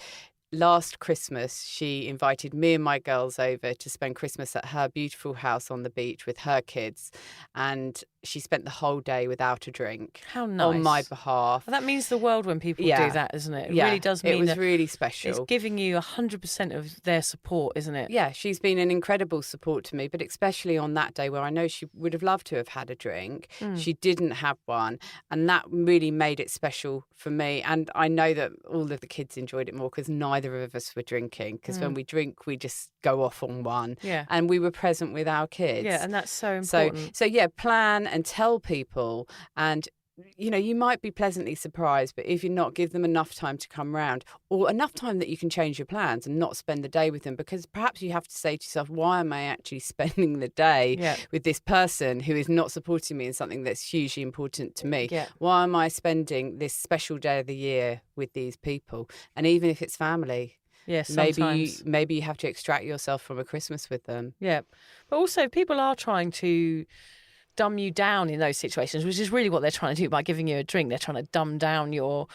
last Christmas, she invited me and my girls over to spend Christmas at her beautiful house on the beach with her kids. And she spent the whole day without a drink.
How nice.
On my behalf.
Well, that means the world when people do that, isn't it? It really does mean
it was
that
really special.
It's giving you 100% of their support, isn't it?
Yeah, she's been an incredible support to me, but especially on that day where I know she would have loved to have had a drink. She didn't have one, and that really made it special for me. And I know that all of the kids enjoyed it more because neither of us were drinking, because when we drink, we just go off on one.
Yeah.
And we were present with our kids.
Yeah, and that's so important.
So yeah, plan and tell people, and you know, you might be pleasantly surprised, but if you're not, give them enough time to come round, or enough time that you can change your plans and not spend the day with them, because perhaps you have to say to yourself, why am I actually spending the day with this person who is not supporting me in something that's hugely important to me? Why am I spending this special day of the year with these people? And even if it's family, maybe you have to extract yourself from a Christmas with them.
Yeah, but also people are trying to dumb you down in those situations, which is really what they're trying to do by giving you a drink. They're trying to dumb down your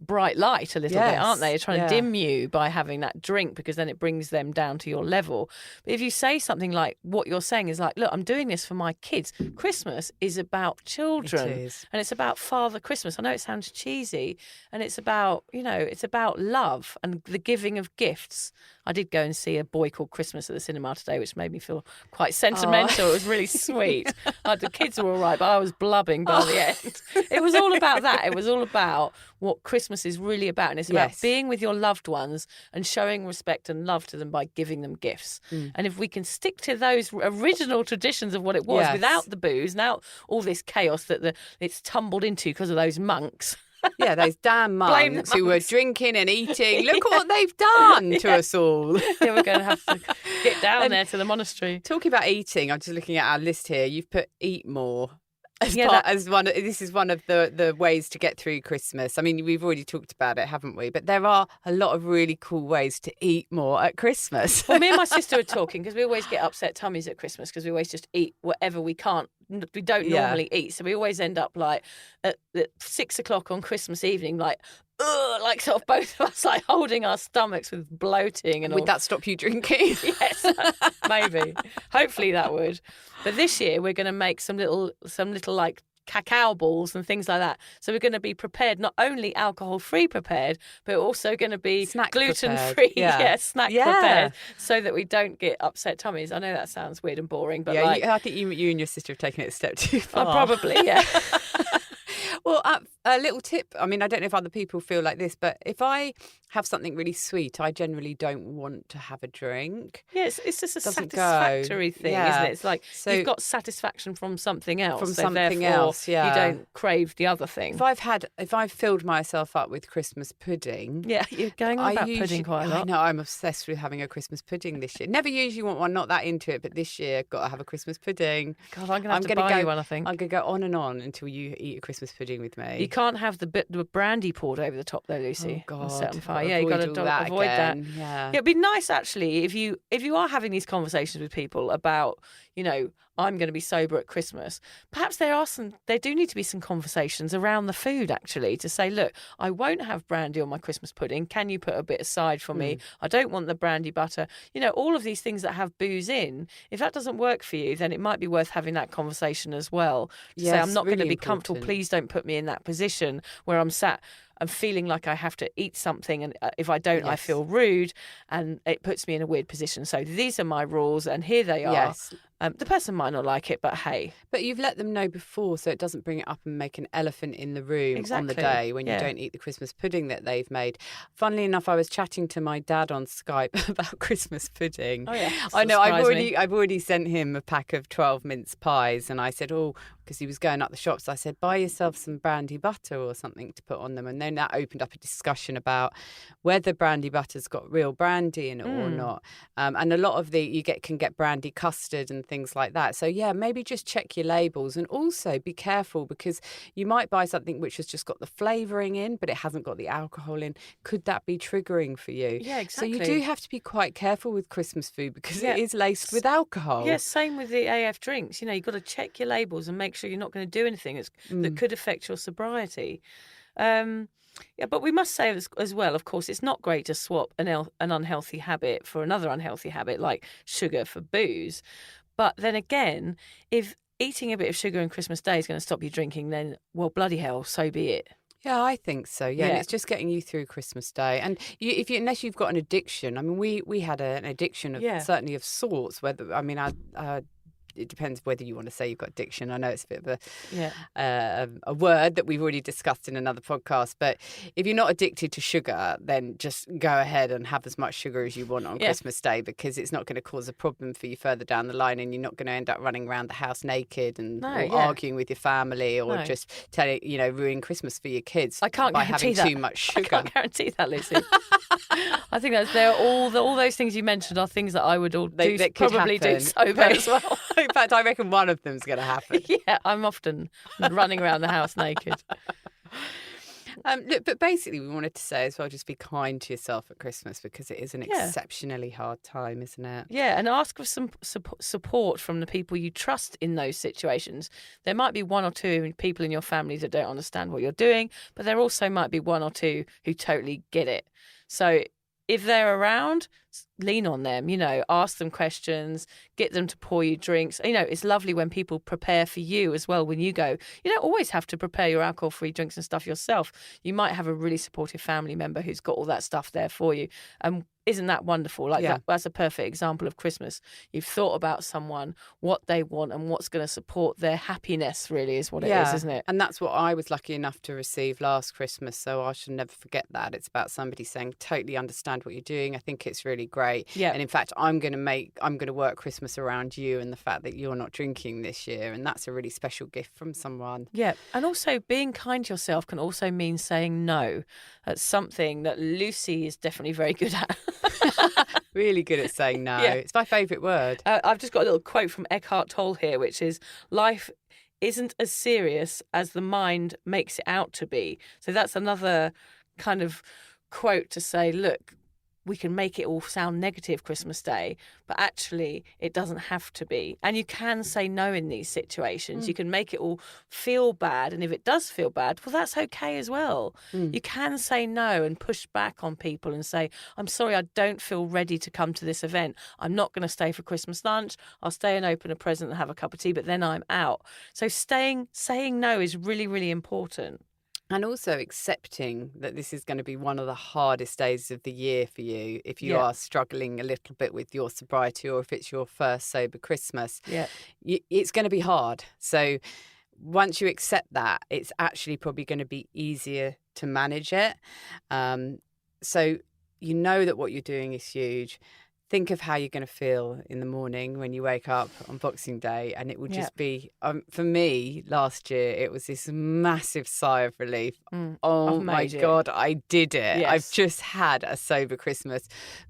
bright light a little bit, aren't they? They're trying to dim you by having that drink, because then it brings them down to your level. But if you say something like, what you're saying is like, look, I'm doing this for my kids. Christmas is about children.
It is.
And it's about Father Christmas. I know it sounds cheesy, and it's about, it's about love and the giving of gifts. I did go and see A Boy Called Christmas at the cinema today, which made me feel quite sentimental. It was really sweet. The kids were all right, but I was blubbing by the end. It was all about that. It was all about what Christmas is really about. And it's about being with your loved ones and showing respect and love to them by giving them gifts. And if we can stick to those original traditions of what it was without the booze, now all this chaos that it's tumbled into because of those monks.
Yeah, those damn monks who were drinking and eating. Look at what they've done to us all.
Yeah, we're going to have to get down there to the monastery.
Talking about eating, I'm just looking at our list here. You've put eat more. This is one of the ways to get through Christmas. I mean, we've already talked about it, haven't we? But there are a lot of really cool ways to eat more at Christmas.
Well, me and my sister are talking, because we always get upset tummies at Christmas, because we always just eat whatever we don't normally eat. So we always end up like at 6 o'clock on Christmas evening, like sort of both of us like holding our stomachs with bloating and all.
Would that stop you drinking?
Yes, maybe. Hopefully that would. But this year we're going to make some little like cacao balls and things like that. So we're going to be prepared, not only alcohol-free prepared, but also going to be gluten-free, snack prepared, so that we don't get upset tummies. I know that sounds weird and boring, but
I think you and your sister have taken it a step too far.
Probably, yeah.
Well, a little tip. I mean, I don't know if other people feel like this, but if I have something really sweet, I generally don't want to have a drink.
Yeah, it's just a satisfactory thing, isn't it? It's like you've got satisfaction from something else.
You
don't crave the other thing.
If I've filled myself up with Christmas pudding.
Yeah, you're going on about pudding quite a lot.
I know, I'm obsessed with having a Christmas pudding this year. Never usually want one, not that into it, but this year, got to have a Christmas pudding.
God, I'm going to buy you one, I think.
I'm going to go on and on until you eat a Christmas pudding with me.
You can't have the brandy poured over the top though, Lucy.
Oh, God.
And set on fire. Yeah, you've got to avoid that.
Yeah.
It'd be nice actually if you are having these conversations with people about, I'm going to be sober at Christmas. Perhaps there do need to be some conversations around the food, actually, to say, look, I won't have brandy on my Christmas pudding. Can you put a bit aside for me? I don't want the brandy butter. All of these things that have booze in. If that doesn't work for you, then it might be worth having that conversation as well. To say, I'm not going to be comfortable. Please don't put me in that position where I'm sat and feeling like I have to eat something, and if I don't, I feel rude, and it puts me in a weird position. So these are my rules, and here they are.
Yes.
The person might not like it, but hey.
But you've let them know before, so it doesn't bring it up and make an elephant in the room on the day when you don't eat the Christmas pudding that they've made. Funnily enough, I was chatting to my dad on Skype about Christmas pudding.
Oh, yeah.
I know, I've already sent him a pack of 12 mince pies, and I said, because he was going up the shops, I said, buy yourself some brandy butter or something to put on them. And then that opened up a discussion about whether brandy butter's got real brandy in it or not. And a lot of you can get brandy custard and things like that. So yeah, maybe just check your labels, and also be careful, because you might buy something which has just got the flavouring in, but it hasn't got the alcohol in. Could that be triggering for you?
Yeah, exactly.
So you do have to be quite careful with Christmas food, because it is laced with alcohol.
Yeah, same with the AF drinks. You've got to check your labels and make sure you're not going to do anything that could affect your sobriety. Yeah, but we must say as well, of course, it's not great to swap an unhealthy habit for another unhealthy habit, like sugar for booze. But then again, if eating a bit of sugar on Christmas Day is going to stop you drinking, then, well, bloody hell, so be it.
Yeah, I think so. Yeah, and it's just getting you through Christmas Day. And unless you've got an addiction, I mean, we had an addiction of certainly of sorts. It depends whether you want to say you've got addiction. I know it's a bit of a word that we've already discussed in another podcast. But if you're not addicted to sugar, then just go ahead and have as much sugar as you want on Christmas Day, because it's not going to cause a problem for you further down the line, and you're not going to end up running around the house naked and arguing with your family, or just ruin Christmas for your kids.
I can't
by
guarantee
having
that.
too much sugar.
I can't guarantee that, Lucy. I think all those things you mentioned are things that I would probably do sober as well.
In fact, I reckon one of them's going to happen.
Yeah, I'm often running around the house naked.
Look, but basically we wanted to say as well, just be kind to yourself at Christmas, because it is an exceptionally hard time, isn't it?
Yeah, and ask for some support from the people you trust in those situations. There might be one or two people in your family that don't understand what you're doing, but there also might be one or two who totally get it. So if they're around, lean on them, ask them questions, get them to pour you drinks. It's lovely when people prepare for you as well when you go. You don't always have to prepare your alcohol-free drinks and stuff yourself. You might have a really supportive family member who's got all that stuff there for you. Isn't that wonderful? That's a perfect example of Christmas. You've thought about someone, what they want, and what's going to support their happiness, really, is what it is, isn't it?
And that's what I was lucky enough to receive last Christmas, so I should never forget that. It's about somebody saying, totally understand what you're doing. I think it's really great.
Yeah.
And in fact, I'm going to work Christmas around you and the fact that you're not drinking this year. And that's a really special gift from someone.
Yeah. And also being kind to yourself can also mean saying no. That's something that Lucy is definitely very good at.
Really good at saying no.
Yeah.
It's my favourite word.
I've just got a little quote from Eckhart Tolle here, which is, life isn't as serious as the mind makes it out to be. So that's another kind of quote to say, look, we can make it all sound negative Christmas Day, but actually it doesn't have to be. And you can say no in these situations. You can make it all feel bad. And if it does feel bad, well, that's okay as well. You can say no and push back on people and say, I'm sorry, I don't feel ready to come to this event. I'm not going to stay for Christmas lunch. I'll stay and open a present and have a cup of tea, but then I'm out. So saying no is really, really important.
And also accepting that this is going to be one of the hardest days of the year for you if you are struggling a little bit with your sobriety, or if it's your first sober Christmas.
Yeah,
it's going to be hard. So once you accept that, it's actually probably going to be easier to manage it. So you know that what you're doing is huge. Think of how you're going to feel in the morning when you wake up on Boxing Day, and it will just be, for me, last year, it was this massive sigh of relief. Oh my God, I did it.
Yes.
I've just had a sober Christmas.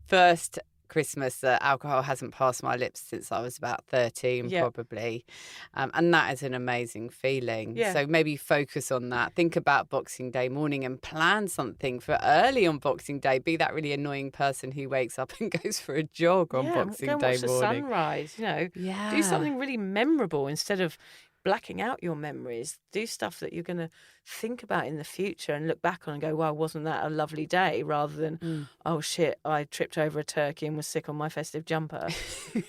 First Christmas that alcohol hasn't passed my lips since I was about 13,
Yeah.
probably. And that is an amazing feeling.
Yeah.
So maybe focus on that. Think about Boxing Day morning and plan something for early on Boxing Day. Be that really annoying person who wakes up and goes for a jog on Boxing
go and
Day
watch the
morning.
sunrise,
Yeah.
Do something really memorable instead of blacking out your memories. Do stuff that you're going to think about in the future and look back on and go, wow, wasn't that a lovely day? Rather than, oh shit, I tripped over a turkey and was sick on my festive jumper.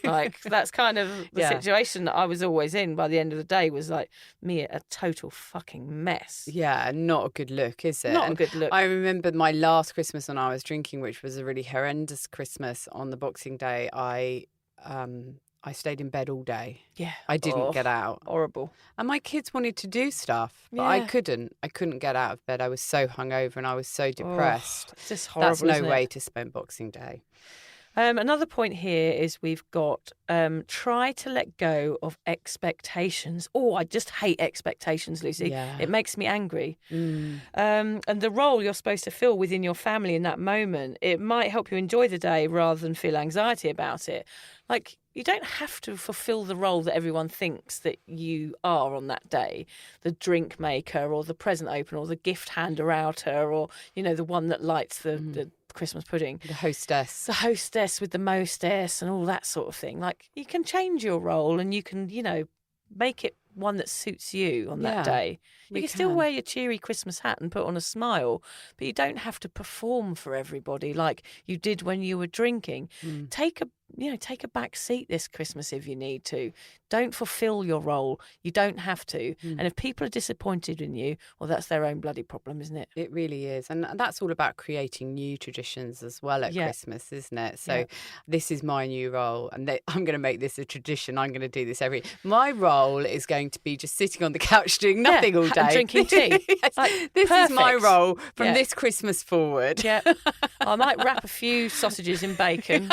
Like, that's kind of the situation that I was always in by the end of the day, was like me a total fucking mess.
Yeah, not a good look, is it?
Not a good look.
I remember my last Christmas when I was drinking, which was a really horrendous Christmas. On the Boxing Day, I stayed in bed all day.
Yeah.
I didn't get out.
Horrible.
And my kids wanted to do stuff, but
Yeah.
I couldn't. I couldn't get out of bed. I was so hungover and I was so depressed.
It's just horrible.
That's no
isn't it?
way to spend Boxing Day.
Another point here is we've got try to let go of expectations. Oh, I just hate expectations, Lucy.
Yeah.
It makes me angry. And the role you're supposed to fill within your family in that moment, it might help you enjoy the day rather than feel anxiety about it. Like, you don't have to fulfill the role that everyone thinks that you are on that day. The drink maker or the present opener or the gift hander-outer or, the one that lights the Christmas pudding.
The hostess.
The hostess with the mostess and all that sort of thing. Like, you can change your role and you can, make it one that suits you on that day. You can still wear your cheery Christmas hat and put on a smile, but you don't have to perform for everybody like you did when you were drinking. Take a back seat this Christmas if you need to. Don't fulfill your role. You don't have to. And if people are disappointed in you, well, that's their own bloody problem, isn't it?
It really is. And that's all about creating new traditions as well at Christmas, isn't it? So this is my new role and I'm going to make this a tradition. I'm going to do this My role is going to be just sitting on the couch doing nothing all day.
And drinking tea.
Yes.
Like,
this is my
perfect.
role from this Christmas forward.
Yeah. I might wrap a few sausages in bacon.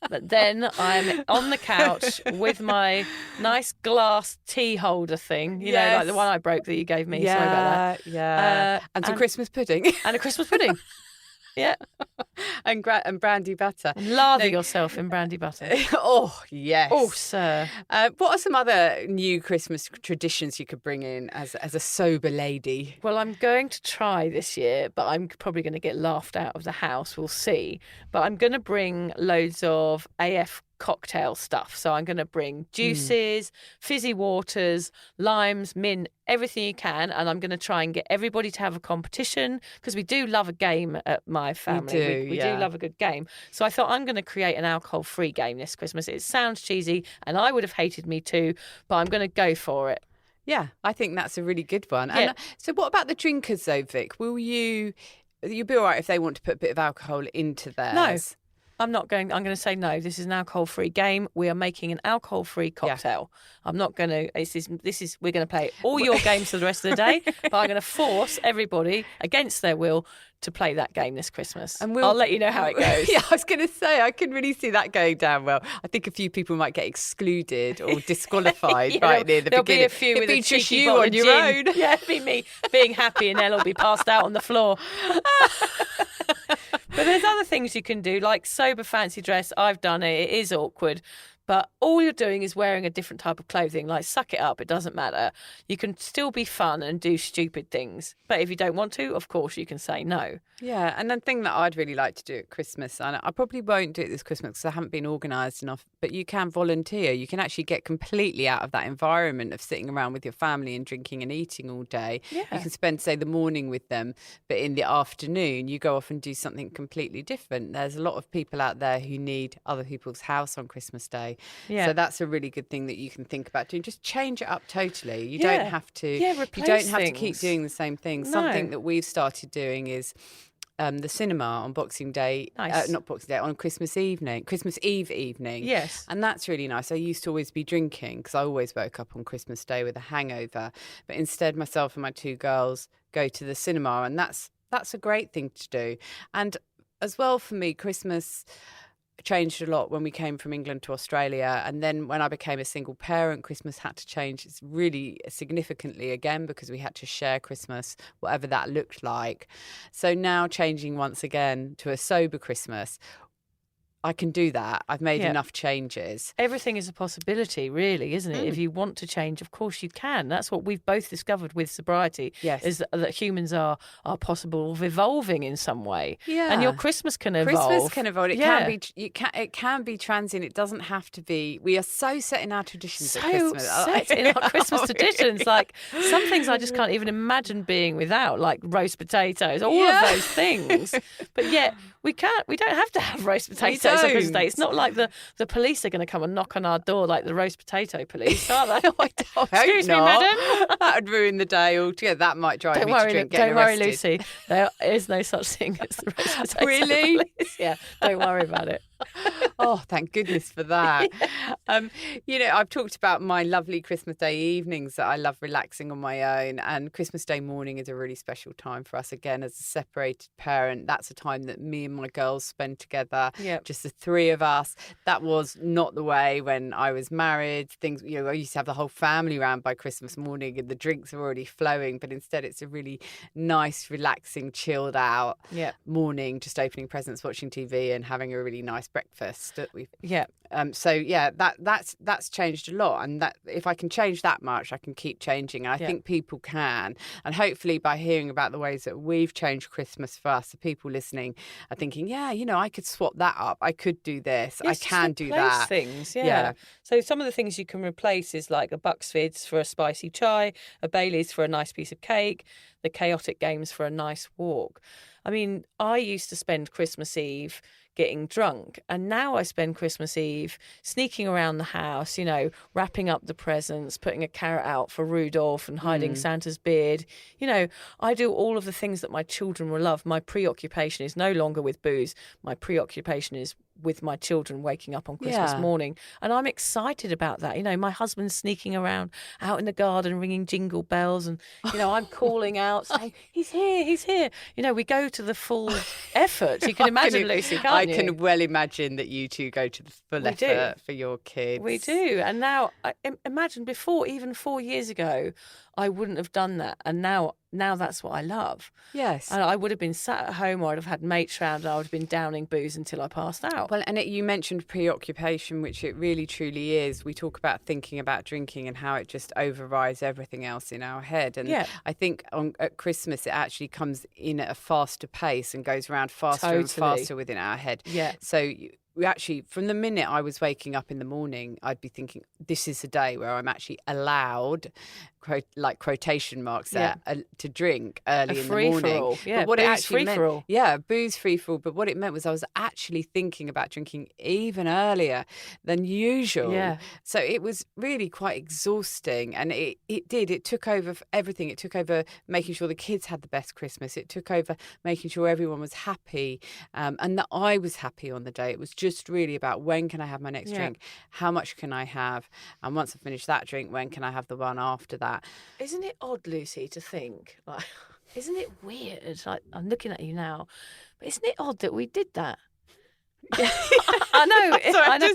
But then I'm on the couch with my nice glass tea holder thing, like the one I broke that you gave me. Sorry about that.
Yeah. And some Christmas pudding.
And a Christmas pudding. Yeah.
and brandy butter.
Lather yourself in brandy butter.
Oh, yes.
Oh, sir.
What are some other new Christmas traditions you could bring in as a sober lady?
Well, I'm going to try this year, but I'm probably going to get laughed out of the house. We'll see. But I'm going to bring loads of AF cocktail stuff. So I'm going to bring juices, fizzy waters, limes, mint, everything you can. And I'm going to try and get everybody to have a competition because we do love a game at my family. We do love a good game. So I thought I'm going to create an alcohol-free game this Christmas. It sounds cheesy and I would have hated me too, but I'm going to go for it.
Yeah, I think that's a really good one.
Yeah.
And so what about the drinkers though, Vic? You'll be all right if they want to put a bit of alcohol into theirs?
No. I'm going to say no. This is an alcohol-free game. We are making an alcohol-free cocktail. I'm not going to. We're going to play all your games for the rest of the day, but I'm going to force everybody against their will to play that game this Christmas. And I'll let you know how it goes.
Yeah, I was going to say, I can really see that going down well. I think a few people might get excluded or disqualified right near the
there'll
beginning.
Be a few
It'd
with
be
a
just
cheeky
you
bottle
on
of
your
gin.
own.
Yeah, it'll be me being happy and they'll all be passed out on the floor. But there's other things you can do, like sober fancy dress. I've done it. It is awkward. But all you're doing is wearing a different type of clothing. Like, suck it up. It doesn't matter. You can still be fun and do stupid things. But if you don't want to, of course, you can say no.
Yeah, and the thing that I'd really like to do at Christmas, and I probably won't do it this Christmas because I haven't been organised enough, but you can volunteer. You can actually get completely out of that environment of sitting around with your family and drinking and eating all day.
Yeah.
You can spend, say, the morning with them, but in the afternoon, you go off and do something completely different. There's a lot of people out there who need other people's house on Christmas Day.
Yeah.
So that's a really good thing that you can think about doing. Just change it up totally. You
Yeah.
don't have to.
Yeah,
you
replace
don't have to keep
things.
doing the same thing.
No.
Something that we've started doing is the cinema on Boxing Day.
Nice.
Not Boxing Day, on Christmas Eve evening.
Yes.
And that's really nice. I used to always be drinking because I always woke up on Christmas Day with a hangover. But instead, myself and my two girls go to the cinema, and that's a great thing to do. And as well for me, Christmas changed a lot when we came from England to Australia, and then when I became a single parent, Christmas had to change really significantly again because we had to share Christmas, whatever that looked like. So now changing once again to a sober Christmas, I can do that. I've made
Yeah.
enough changes.
Everything is a possibility, really, isn't it? If you want to change, of course you can. That's what we've both discovered with sobriety.
Yes.
Is that humans are possible of evolving in some way.
Yeah.
And your Christmas can evolve.
Christmas can evolve. It
Yeah.
it can be transient. It doesn't have to be. We are so set in our traditions
So
at Christmas.
set in our Christmas traditions. Like some things I just can't even imagine being without, like roast potatoes, all of those things. But yet we don't have to have roast potatoes on Christmas Day. It's not like the police are going to come and knock on our door like the roast potato police, are they? Excuse me, madam.
That would ruin the day altogether. That might drive
Don't
me
worry,
to drink.
don't
getting
worry,
arrested.
Lucy. There is no such thing as the roast potato
Really?
police. Yeah, don't worry about it.
Oh, thank goodness for that. I've talked about my lovely Christmas Day evenings that I love relaxing on my own. And Christmas Day morning is a really special time for us. Again, as a separated parent, that's a time that me and my girls spend together.
Yep.
Just the three of us. That was not the way when I was married. Things, I used to have the whole family around by Christmas morning and the drinks are already flowing. But instead, it's a really nice, relaxing, chilled out morning, just opening presents, watching TV and having a really nice breakfast that we've that's changed a lot, and that if I can change that much, I can keep changing, and I think people can. And hopefully by hearing about the ways that we've changed Christmas for us, the people listening are thinking, I could swap that up, I could do this, I can do that.
Things, yeah. So some of the things you can replace is like a Bucks Fizz for a spicy chai, a Bailey's for a nice piece of cake, the chaotic games for a nice walk. I mean, I used to spend Christmas Eve getting drunk, and now I spend Christmas Eve sneaking around the house, wrapping up the presents, putting a carrot out for Rudolph and hiding Santa's beard. I do all of the things that my children will love. My preoccupation is no longer with booze. My preoccupation is with my children waking up on Christmas morning, and I'm excited about that. My husband's sneaking around out in the garden ringing jingle bells, and I'm calling out saying he's here. We go to the full effort. You can imagine, Lucy, can't you?
I can well imagine that you two go to the full effort for your kids.
We do. And now, imagine before, even 4 years ago, I wouldn't have done that. And now that's what I love.
Yes.
And I would have been sat at home, or I'd have had mates round, and I would have been downing booze until I passed out.
Well, and you mentioned preoccupation, which it really truly is. We talk about thinking about drinking and how it just overrides everything else in our head. And I think at Christmas, it actually comes in at a faster pace and goes around faster and faster within our head.
Yeah.
So we actually, from the minute I was waking up in the morning, I'd be thinking, this is the day where I'm actually allowed, like quotation marks there, to drink early in the morning.
Yeah,
but what it
booze
actually meant,
free-for-all.
yeah, booze free-for-all. But what it meant was I was actually thinking about drinking even earlier than usual.
Yeah.
So it was really quite exhausting, and it took over everything. It took over making sure the kids had the best Christmas. It took over making sure everyone was happy, and that I was happy on the day. It was just really about, when can I have my next drink? How much can I have? And once I finish that drink, when can I have the one after that?
Isn't it odd, Lucy, to think, like, isn't it weird? Like, I'm looking at you now, but isn't it odd that we did that? I know.
Sorry,
I know.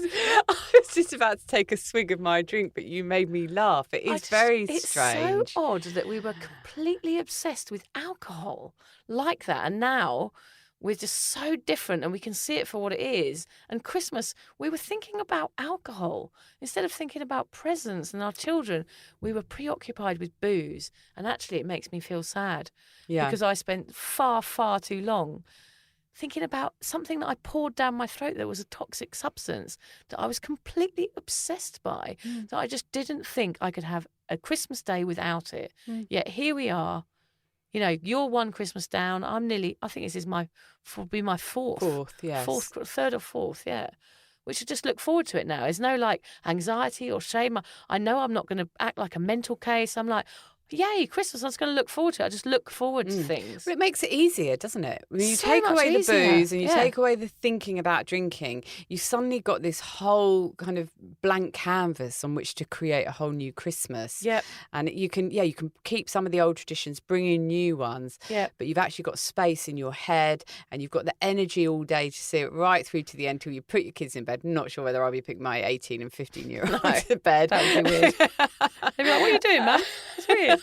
I was just about to take a swig of my drink, but you made me laugh. It is very
it's
strange.
It's so odd that we were completely obsessed with alcohol like that, and now we're just so different, and we can see it for what it is. And Christmas, we were thinking about alcohol instead of thinking about presents and our children. We were preoccupied with booze, and actually it makes me feel sad because I spent far, far too long thinking about something that I poured down my throat that was a toxic substance that I was completely obsessed by, that I just didn't think I could have a Christmas day without it. Yet here we are. You're one Christmas down. I think this is will be my fourth. Third or fourth, Which I just look forward to it now. There's no like anxiety or shame. I know I'm not going to act like a mental case. I'm like, yay, Christmas, I'm just going to look forward to it. I just look forward to things.
But it makes it easier, doesn't it? When you
So
take
much
away
easier.
the booze and you take away the thinking about drinking, you've suddenly got this whole kind of blank canvas on which to create a whole new Christmas.
Yep.
And you can keep some of the old traditions, bring in new ones.
Yep.
But you've actually got space in your head, and you've got the energy all day to see it right through to the end till you put your kids in bed. Not sure whether I'll be putting my 18 and 15-year-olds to bed.
That would be weird. They'd be like, what are you doing, Mum? It's weird.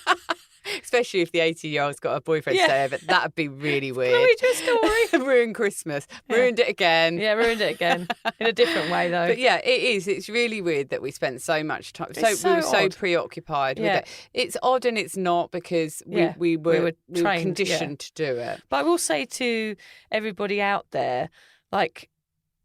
Especially if the 18-year-old's got a boyfriend stay over. That'd be really weird.
Chloe, just story.
Ruined Christmas. Ruined it again.
Yeah, ruined it again. In a different way, though.
But yeah, it is. It's really weird that we spent so much time.
It's
We were
so
so
odd.
preoccupied with
Yeah.
it. It's odd and it's not because we were
trained,
conditioned to do it.
But I will say to everybody out there, like,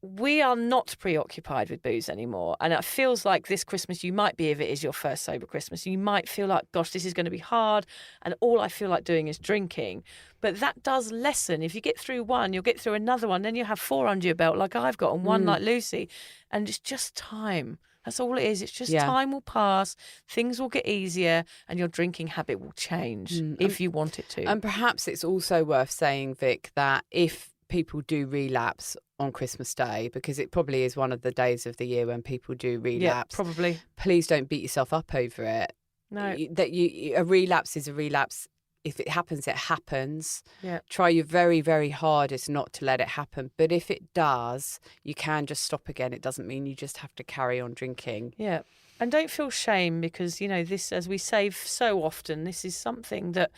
we are not preoccupied with booze anymore. And it feels like this Christmas, you might be, if it is your first sober Christmas, you might feel like, gosh, this is going to be hard. And all I feel like doing is drinking. But that does lessen. If you get through one, you'll get through another one. Then you have 4 under your belt like I've got and one like Lucy. And it's just time. That's all it is. It's just time will pass, things will get easier, and your drinking habit will change if you want it to.
And perhaps it's also worth saying, Vic, that if people do relapse on Christmas Day, because it probably is one of the days of the year when people do relapse.
Yeah, probably.
Please don't beat yourself up over it.
No.
A relapse is a relapse. If it happens, it happens.
Yeah.
Try your very, very hardest not to let it happen. But if it does, you can just stop again. It doesn't mean you just have to carry on drinking.
Yeah. And don't feel shame because, this, as we say so often, this is something that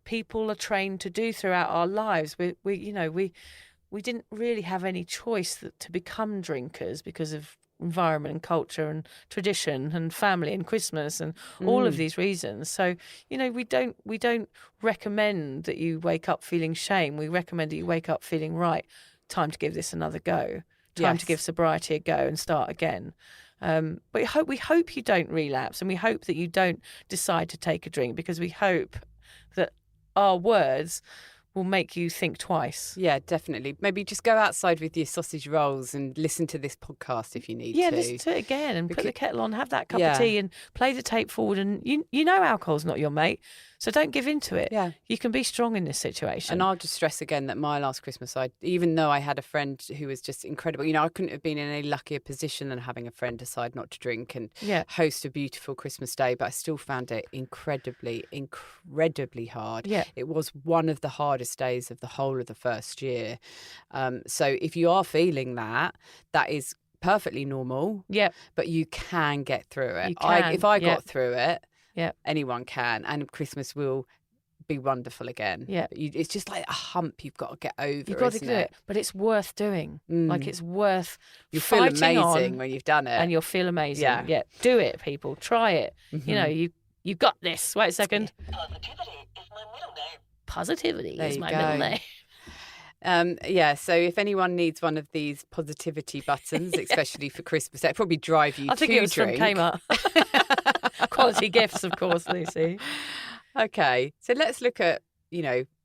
people are trained to do throughout our lives. We didn't really have any choice to become drinkers because of environment and culture and tradition and family and Christmas and all of these reasons. So, we don't recommend that you wake up feeling shame. We recommend that you wake up feeling right. Time to give this another go. Time to give sobriety a go and start again. But we hope you don't relapse, and we hope that you don't decide to take a drink, because we hope that our words will make you think twice.
Yeah, definitely. Maybe just go outside with your sausage rolls and listen to this podcast if you need to.
Yeah, listen to it again and put the kettle on, have that cup of tea and play the tape forward. And you know alcohol's not your mate, so don't give in to it.
Yeah.
You can be strong in this situation.
And I'll just stress again that my last Christmas, even though I had a friend who was just incredible, I couldn't have been in any luckier position than having a friend decide not to drink and host a beautiful Christmas day, but I still found it incredibly, incredibly hard.
Yeah.
It was one of the hardest days of the whole of the first year. So if you are feeling that is perfectly normal.
Yeah.
But you can get through it.
You can.
If I got through it,
yeah,
anyone can, and Christmas will be wonderful again.
Yeah,
it's just like a hump you've got to get over.
You've got to do it, but it's worth doing. Like it's worth.
You feel amazing when you've done it,
and you'll feel amazing. Yeah, do it, people. Try it.
Mm-hmm.
You've got this. Wait a second.
Positivity is my middle name.
Positivity
there
is my
go.
middle name.
So if anyone needs one of these positivity buttons, especially for Christmas, that'd probably drive you
I think
to
it was
drink.
from Kmart. Quality gifts, of course, Lucy.
Okay, so let's look at,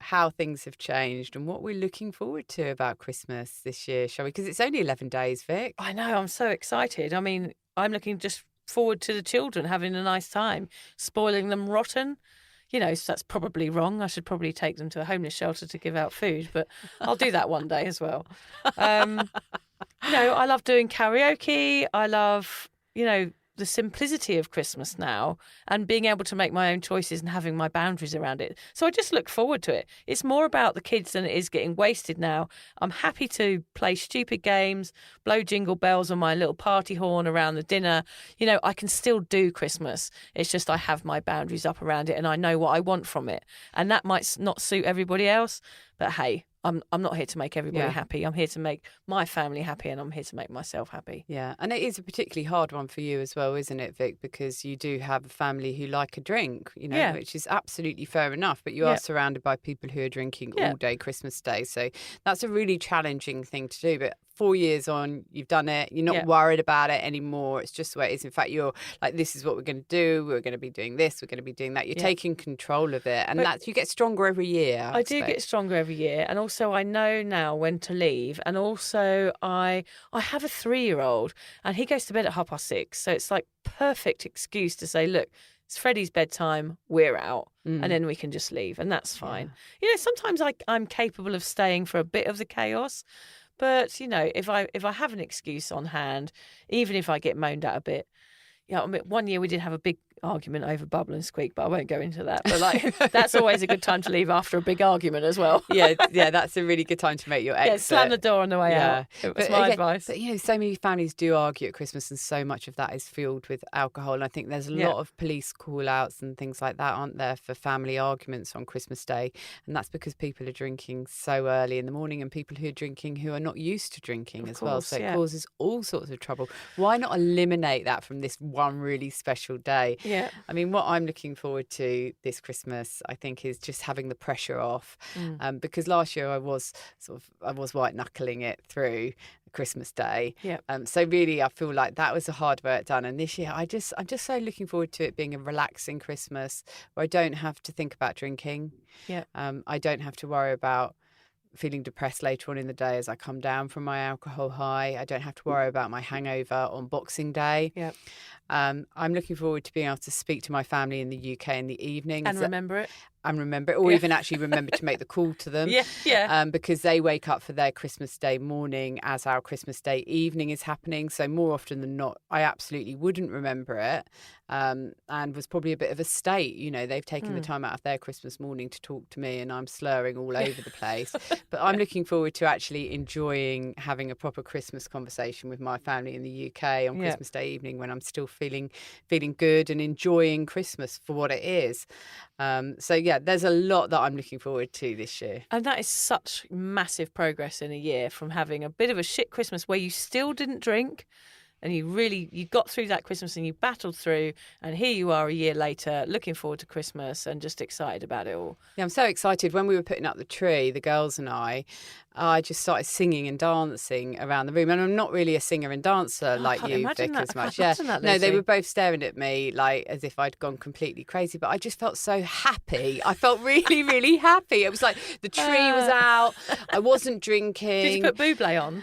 how things have changed and what we're looking forward to about Christmas this year, shall we? Because it's only 11 days, Vic.
I know, I'm so excited. I mean, I'm looking just forward to the children having a nice time, spoiling them rotten. So that's probably wrong. I should probably take them to a homeless shelter to give out food, but I'll do that one day as well. I love doing karaoke. I love, the simplicity of Christmas now and being able to make my own choices and having my boundaries around it. So I just look forward to it. It's more about the kids than it is getting wasted now. I'm happy to play stupid games, blow jingle bells on my little party horn around the dinner. I can still do Christmas. It's just I have my boundaries up around it and I know what I want from it. And that might not suit everybody else, but hey, I'm not here to make everybody happy. I'm here to make my family happy and I'm here to make myself happy.
Yeah, and it is a particularly hard one for you as well, isn't it, Vic? Because you do have a family who like a drink, which is absolutely fair enough. But you are surrounded by people who are drinking all day Christmas Day. So that's a really challenging thing to do. But 4 years on, you've done it. You're not worried about it anymore. It's just the way it is. In fact, you're like, this is what we're going to do. We're going to be doing this. We're going to be doing that. You're taking control of it. And you get stronger every year.
I do get stronger every year. And also I know now when to leave. And also I have a 3-year-old and he goes to bed at 6:30. So it's like perfect excuse to say, look, it's Freddie's bedtime, we're out, and then we can just leave. And that's fine. Sometimes I'm capable of staying for a bit of the chaos. But, if I have an excuse on hand, even if I get moaned at a bit, one year we did have a big argument over bubble and squeak, but I won't go into that. But like, that's always a good time to leave after a big argument as well.
yeah, that's a really good time to make your exit.
Yeah, slam the door on the way out. That's my advice.
But, so many families do argue at Christmas, and so much of that is fueled with alcohol. And I think there's a lot of police call-outs and things like that, aren't there, for family arguments on Christmas Day. And that's because people are drinking so early in the morning, and people who are drinking who are not used to drinking as well. So it causes all sorts of trouble. Why not eliminate that from this one really special day?
Yeah.
I mean, what I'm looking forward to this Christmas, I think, is just having the pressure off. Because last year I was white knuckling it through Christmas Day.
Yeah.
So really, I feel like that was the hard work done. And this year, I'm just so looking forward to it being a relaxing Christmas where I don't have to think about drinking.
Yeah.
I don't have to worry about feeling depressed later on in the day as I come down from my alcohol high. I don't have to worry about my hangover on Boxing Day.
Yeah.
I'm looking forward to being able to speak to my family in the UK in the evening.
And remember it.
And remember it, or even actually remember to make the call to them. Because they wake up for their Christmas Day morning as our Christmas Day evening is happening. So more often than not, I absolutely wouldn't remember it. And was probably a bit of a state. You know, they've taken the time out of their Christmas morning to talk to me, and I'm slurring all over the place. But I'm looking forward to actually enjoying having a proper Christmas conversation with my family in the UK on Christmas Day evening, when I'm still feeling good and enjoying Christmas for what it is. There's a lot that I'm looking forward to this year.
And that is such massive progress in a year, from having a bit of a shit Christmas where you still didn't drink, and you got through that Christmas and you battled through, and here you are a year later looking forward to Christmas and just excited about it all.
Yeah, I'm so excited. When we were putting up the tree, the girls and I just started singing and dancing around the room. And I'm not really a singer and dancer like you, Vic, as much. No, they were both staring at me like as if I'd gone completely crazy. But I just felt so happy. I felt really, really happy. It was like the tree was out. I wasn't drinking.
Did you put Bublé on?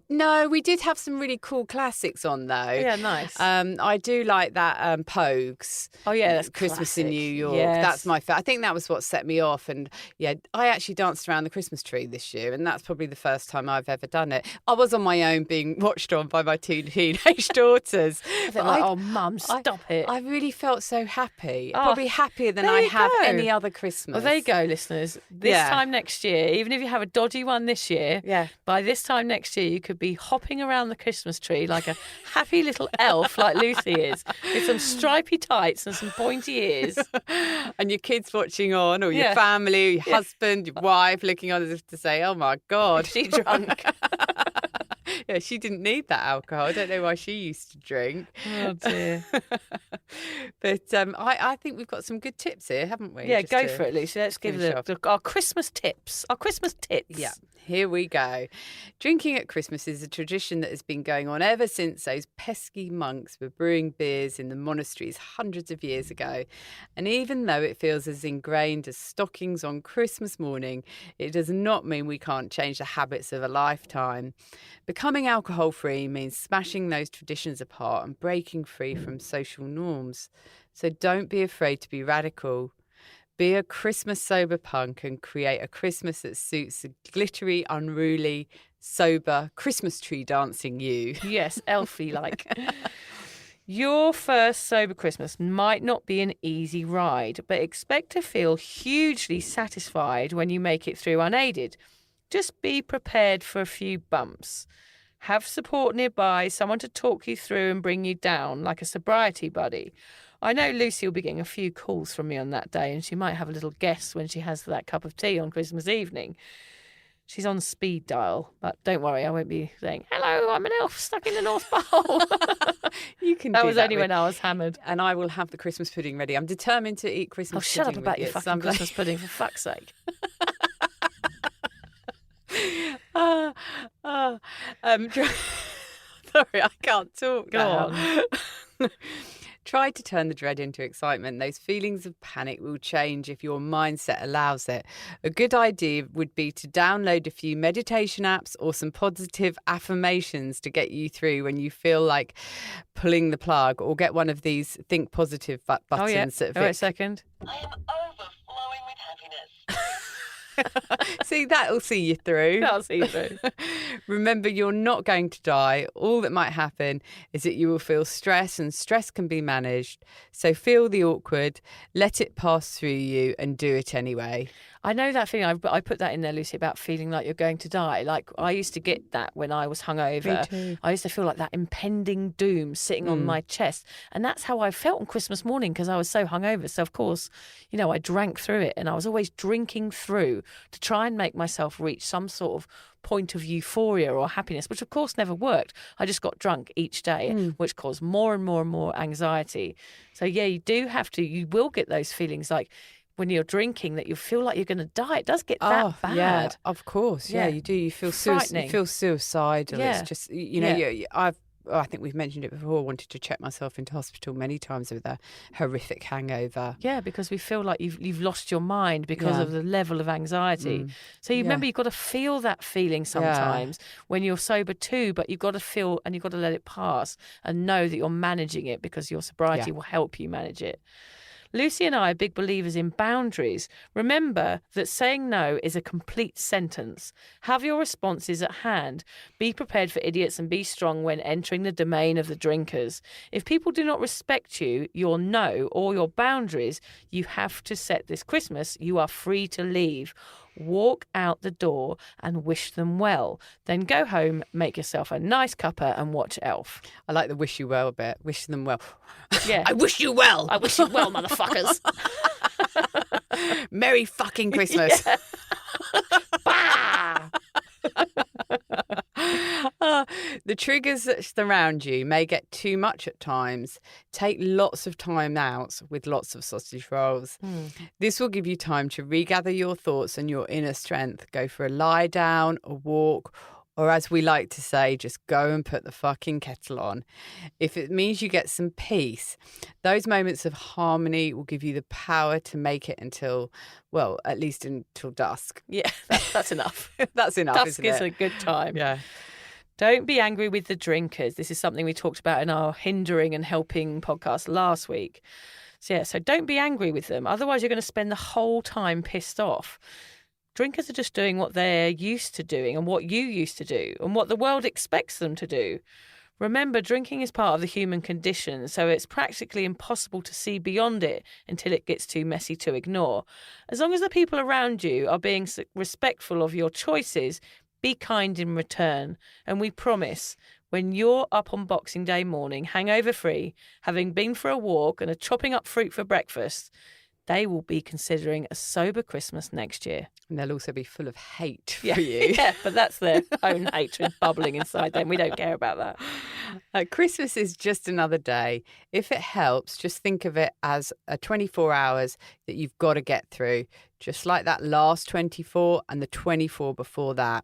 No, we did have some really cool classics on though.
Yeah, nice.
I do like that Pogues.
Oh yeah, that's
Christmas
classic.
in New York.
Yes.
That's my favorite. I think that was what set me off. And yeah, I actually danced around the Christmas tree this year, and that's probably the first time I've ever done it. I was on my own, being watched on by my two teenage daughters.
Oh, Mum, stop it.
I really felt so happy. Probably happier than I have any other Christmas.
Well, there you go, listeners. This time next year, even if you have a dodgy one this year, by this time next year, you could be hopping around the Christmas tree like a happy little elf like Lucy is, with some stripy tights and some pointy ears.
And your kids watching on, or your family, or your husband, your wife looking on as if to say, oh my God.
Is she drunk?
Yeah, she didn't need that alcohol. I don't know why she used to drink.
Oh dear.
But I think we've got some good tips here, haven't we?
Yeah, go for it, Lucy. Let's give our Christmas tips. Our Christmas tips.
Yeah. Here we go. Drinking at Christmas is a tradition that has been going on ever since those pesky monks were brewing beers in the monasteries hundreds of years ago. And even though it feels as ingrained as stockings on Christmas morning, it does not mean we can't change the habits of a lifetime. Becoming alcohol-free means smashing those traditions apart and breaking free from social norms. So don't be afraid to be radical. Be a Christmas sober punk and create a Christmas that suits the glittery, unruly, sober, Christmas tree dancing you.
Yes, elfy like. Your first sober Christmas might not be an easy ride, but expect to feel hugely satisfied when you make it through unaided. Just be prepared for a few bumps. Have support nearby, someone to talk you through and bring you down, like a sobriety buddy. I know Lucy will be getting a few calls from me on that day, and she might have a little guess when she has that cup of tea on Christmas evening. She's on speed dial, but don't worry, I won't be saying, hello, I'm an elf stuck in the North Pole.
You can.
That was only when I was hammered.
And I will have the Christmas pudding ready. I'm determined to eat Christmas pudding.
Shut up about your fucking Christmas pudding, for fuck's sake.
Sorry, I can't talk.
Go on.
Try to turn the dread into excitement. Those feelings of panic will change if your mindset allows it. A good idea would be to download a few meditation apps or some positive affirmations to get you through when you feel like pulling the plug, or get one of these think positive buttons.
Oh, yeah. Wait a second.
I am overflowing with happiness.
See, that'll see you through.
That'll see you through.
Remember, you're not going to die. All that might happen is that you will feel stress, and stress can be managed. So feel the awkward, let it pass through you, and do it anyway.
I know that feeling. I put that in there, Lucy, about feeling like you're going to die. Like, I used to get that when I was hungover.
Me too.
I used to feel like that impending doom sitting on my chest. And that's how I felt on Christmas morning because I was so hungover. So, of course, you know, I drank through it, and I was always drinking through to try and make myself reach some sort of point of euphoria or happiness, which of course never worked. I just got drunk each day, which caused more and more and more anxiety. So, yeah, you will get those feelings like, when you're drinking, that you feel like you're going to die. It does get that bad.
Yeah, of course. Yeah, you do. You feel
frightening.
You feel suicidal.
Yeah.
It's just, you know, I think we've mentioned it before. I wanted to check myself into hospital many times with a horrific hangover.
Yeah, because we feel like you've lost your mind because of the level of anxiety. So you remember, you've got to feel that feeling sometimes when you're sober too, but you've got to feel and you've got to let it pass and know that you're managing it because your sobriety will help you manage it. Lucy and I are big believers in boundaries. Remember that saying no is a complete sentence. Have your responses at hand. Be prepared for idiots and be strong when entering the domain of the drinkers. If people do not respect you, your no, or your boundaries, you have to set this Christmas. You are free to leave. Walk out the door and wish them well. Then go home, make yourself a nice cuppa and watch Elf.
I like the wish you well bit. Wish them well.
Yeah.
I wish you well.
I wish you well, motherfuckers.
Merry fucking Christmas.
Bah!
The triggers that surround you may get too much at times. Take lots of time out with lots of sausage rolls. This will give you time to regather your thoughts and your inner strength. Go for a lie down, a walk, or as we like to say, just go and put the fucking kettle on. If it means you get some peace, those moments of harmony will give you the power to make it until, well, at least until dusk.
Yeah, that's enough.
That's enough,
Dusk
isn't
is
it?
a good time.
Yeah.
Don't be angry with the drinkers. This is something we talked about in our hindering and helping podcast last week. So don't be angry with them. Otherwise, you're going to spend the whole time pissed off. Drinkers are just doing what they're used to doing and what you used to do and what the world expects them to do. Remember, drinking is part of the human condition, so it's practically impossible to see beyond it until it gets too messy to ignore. As long as the people around you are being respectful of your choices, be kind in return. And we promise, when you're up on Boxing Day morning, hangover free, having been for a walk and are chopping up fruit for breakfast, they will be considering a sober Christmas next year.
And they'll also be full of hate for you.
Yeah, but that's their own hatred bubbling inside them. We don't care about that.
Christmas is just another day. If it helps, just think of it as a 24 hours that you've got to get through, just like that last 24 and the 24 before that.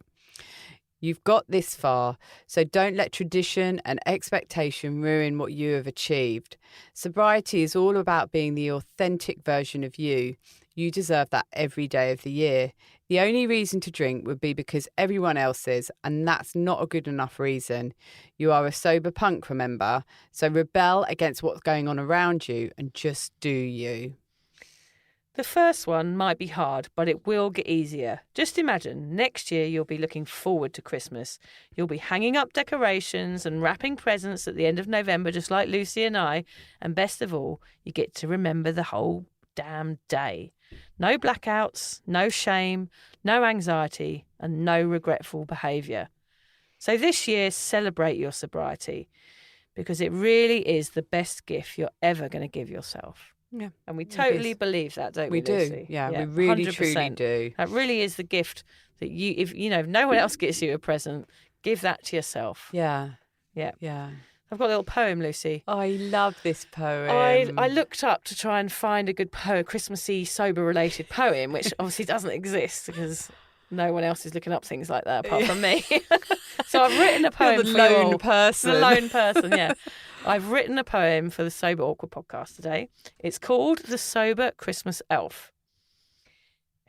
You've got this far, so don't let tradition and expectation ruin what you have achieved. Sobriety is all about being the authentic version of you. You deserve that every day of the year. The only reason to drink would be because everyone else is, and that's not a good enough reason. You are a sober punk, remember? So rebel against what's going on around you and just do you.
The first one might be hard, but it will get easier. Just imagine, next year you'll be looking forward to Christmas. You'll be hanging up decorations and wrapping presents at the end of November, just like Lucy and I. And best of all, you get to remember the whole damn day. No blackouts, no shame, no anxiety, and no regretful behaviour. So this year, celebrate your sobriety, because it really is the best gift you're ever going to give yourself.
Yeah.
And we totally believe that, don't we,
We do.
Lucy?
Yeah, we really,
100%.
truly do.
That really is the gift that if no one else gets you a present, give that to yourself.
Yeah.
Yeah.
Yeah.
I've got a little poem, Lucy.
I love this poem.
I looked up to try and find a good Christmassy, sober-related poem, which obviously doesn't exist because no one else is looking up things like that apart from me. So I've written a poem
You're the
for
lone
you all.
person.
The lone person, yeah. I've written a poem for the Sober Awkward podcast today. It's called The Sober Christmas Elf.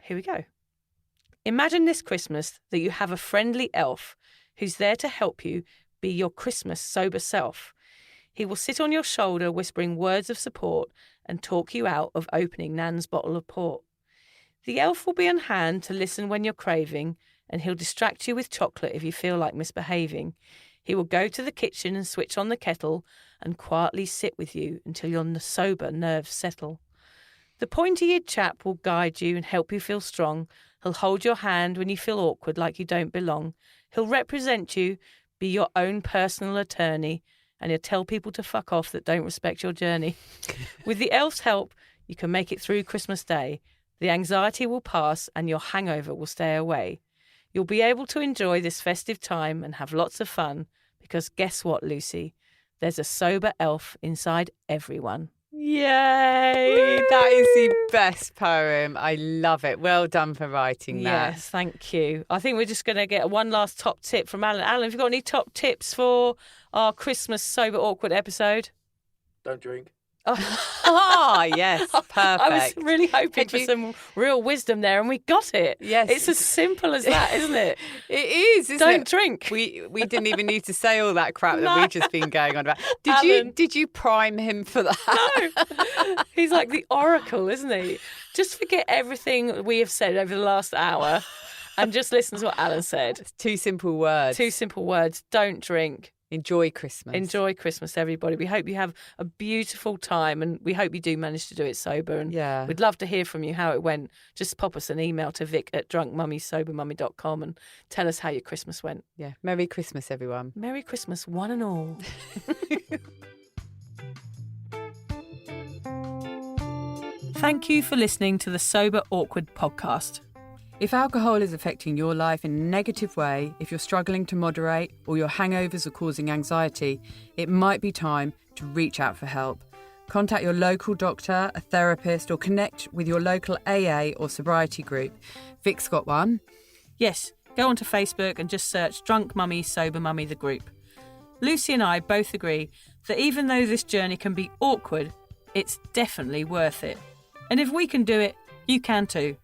Here we go. Imagine this Christmas that you have a friendly elf who's there to help you be your Christmas sober self. He will sit on your shoulder whispering words of support and talk you out of opening Nan's bottle of port. The elf will be on hand to listen when you're craving, and he'll distract you with chocolate if you feel like misbehaving. He will go to the kitchen and switch on the kettle and quietly sit with you until your sober nerves settle. The pointy-eared chap will guide you and help you feel strong. He'll hold your hand when you feel awkward like you don't belong. He'll represent you, be your own personal attorney, and he'll tell people to fuck off that don't respect your journey. With the elf's help, you can make it through Christmas Day. The anxiety will pass and your hangover will stay away. You'll be able to enjoy this festive time and have lots of fun because guess what, Lucy? There's a sober elf inside everyone.
Yay! That is the best poem. I love it. Well done for writing that.
Yes, thank you. I think we're just going to get one last top tip from Alan. Alan, have you got any top tips for our Christmas Sober Awkward episode?
Don't drink.
Yes, perfect.
I was really hoping for some real wisdom there, and we got it.
Yes.
It's as simple as that, isn't it?
It is, isn't
Don't
it?
drink.
We didn't even need to say all that crap that we've just been going on about.
Alan.
Did you prime him for that?
No. He's like the oracle, isn't he? Just forget everything we have said over the last hour and just listen to what Alan said.
It's 2 simple words.
2 simple words. Don't drink.
Enjoy Christmas.
Enjoy Christmas, everybody. We hope you have a beautiful time and we hope you do manage to do it sober. And we'd love to hear from you how it went. Just pop us an email to vic@drunkmummysobermummy.com and tell us how your Christmas went.
Yeah. Merry Christmas, everyone.
Merry Christmas, one and all. Thank you for listening to the Sober Awkward podcast.
If alcohol is affecting your life in a negative way, if you're struggling to moderate or your hangovers are causing anxiety, it might be time to reach out for help. Contact your local doctor, a therapist, or connect with your local AA or sobriety group. Vic's got one.
Yes, go onto Facebook and just search Drunk Mummy, Sober Mummy, the group. Lucy and I both agree that even though this journey can be awkward, it's definitely worth it. And if we can do it, you can too.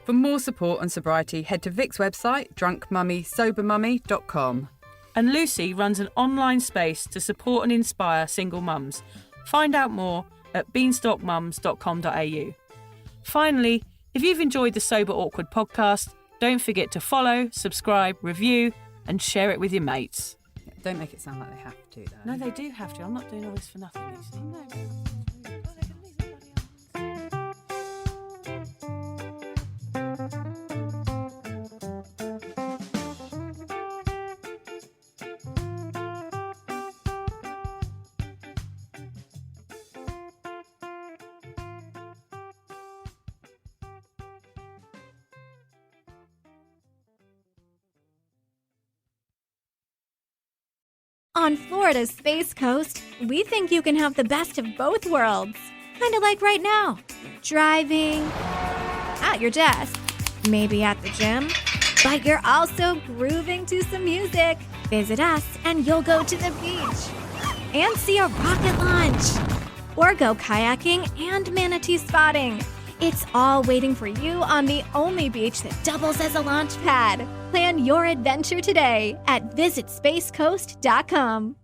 For more support on sobriety, head to Vic's website, drunkmummysobermummy.com.
And Lucy runs an online space to support and inspire single mums. Find out more at beanstalkmums.com.au. Finally, if you've enjoyed the Sober Awkward podcast, don't forget to follow, subscribe, review, and share it with your mates.
Don't make it sound like they have to, though.
No, they do have to. I'm not doing all this for nothing, Lucy. No.
On Florida's Space Coast, we think you can have the best of both worlds. Kind of like right now. Driving, at your desk, maybe at the gym, but you're also grooving to some music. Visit us and you'll go to the beach and see a rocket launch. Or go kayaking and manatee spotting. It's all waiting for you on the only beach that doubles as a launch pad. Plan your adventure today at visitspacecoast.com.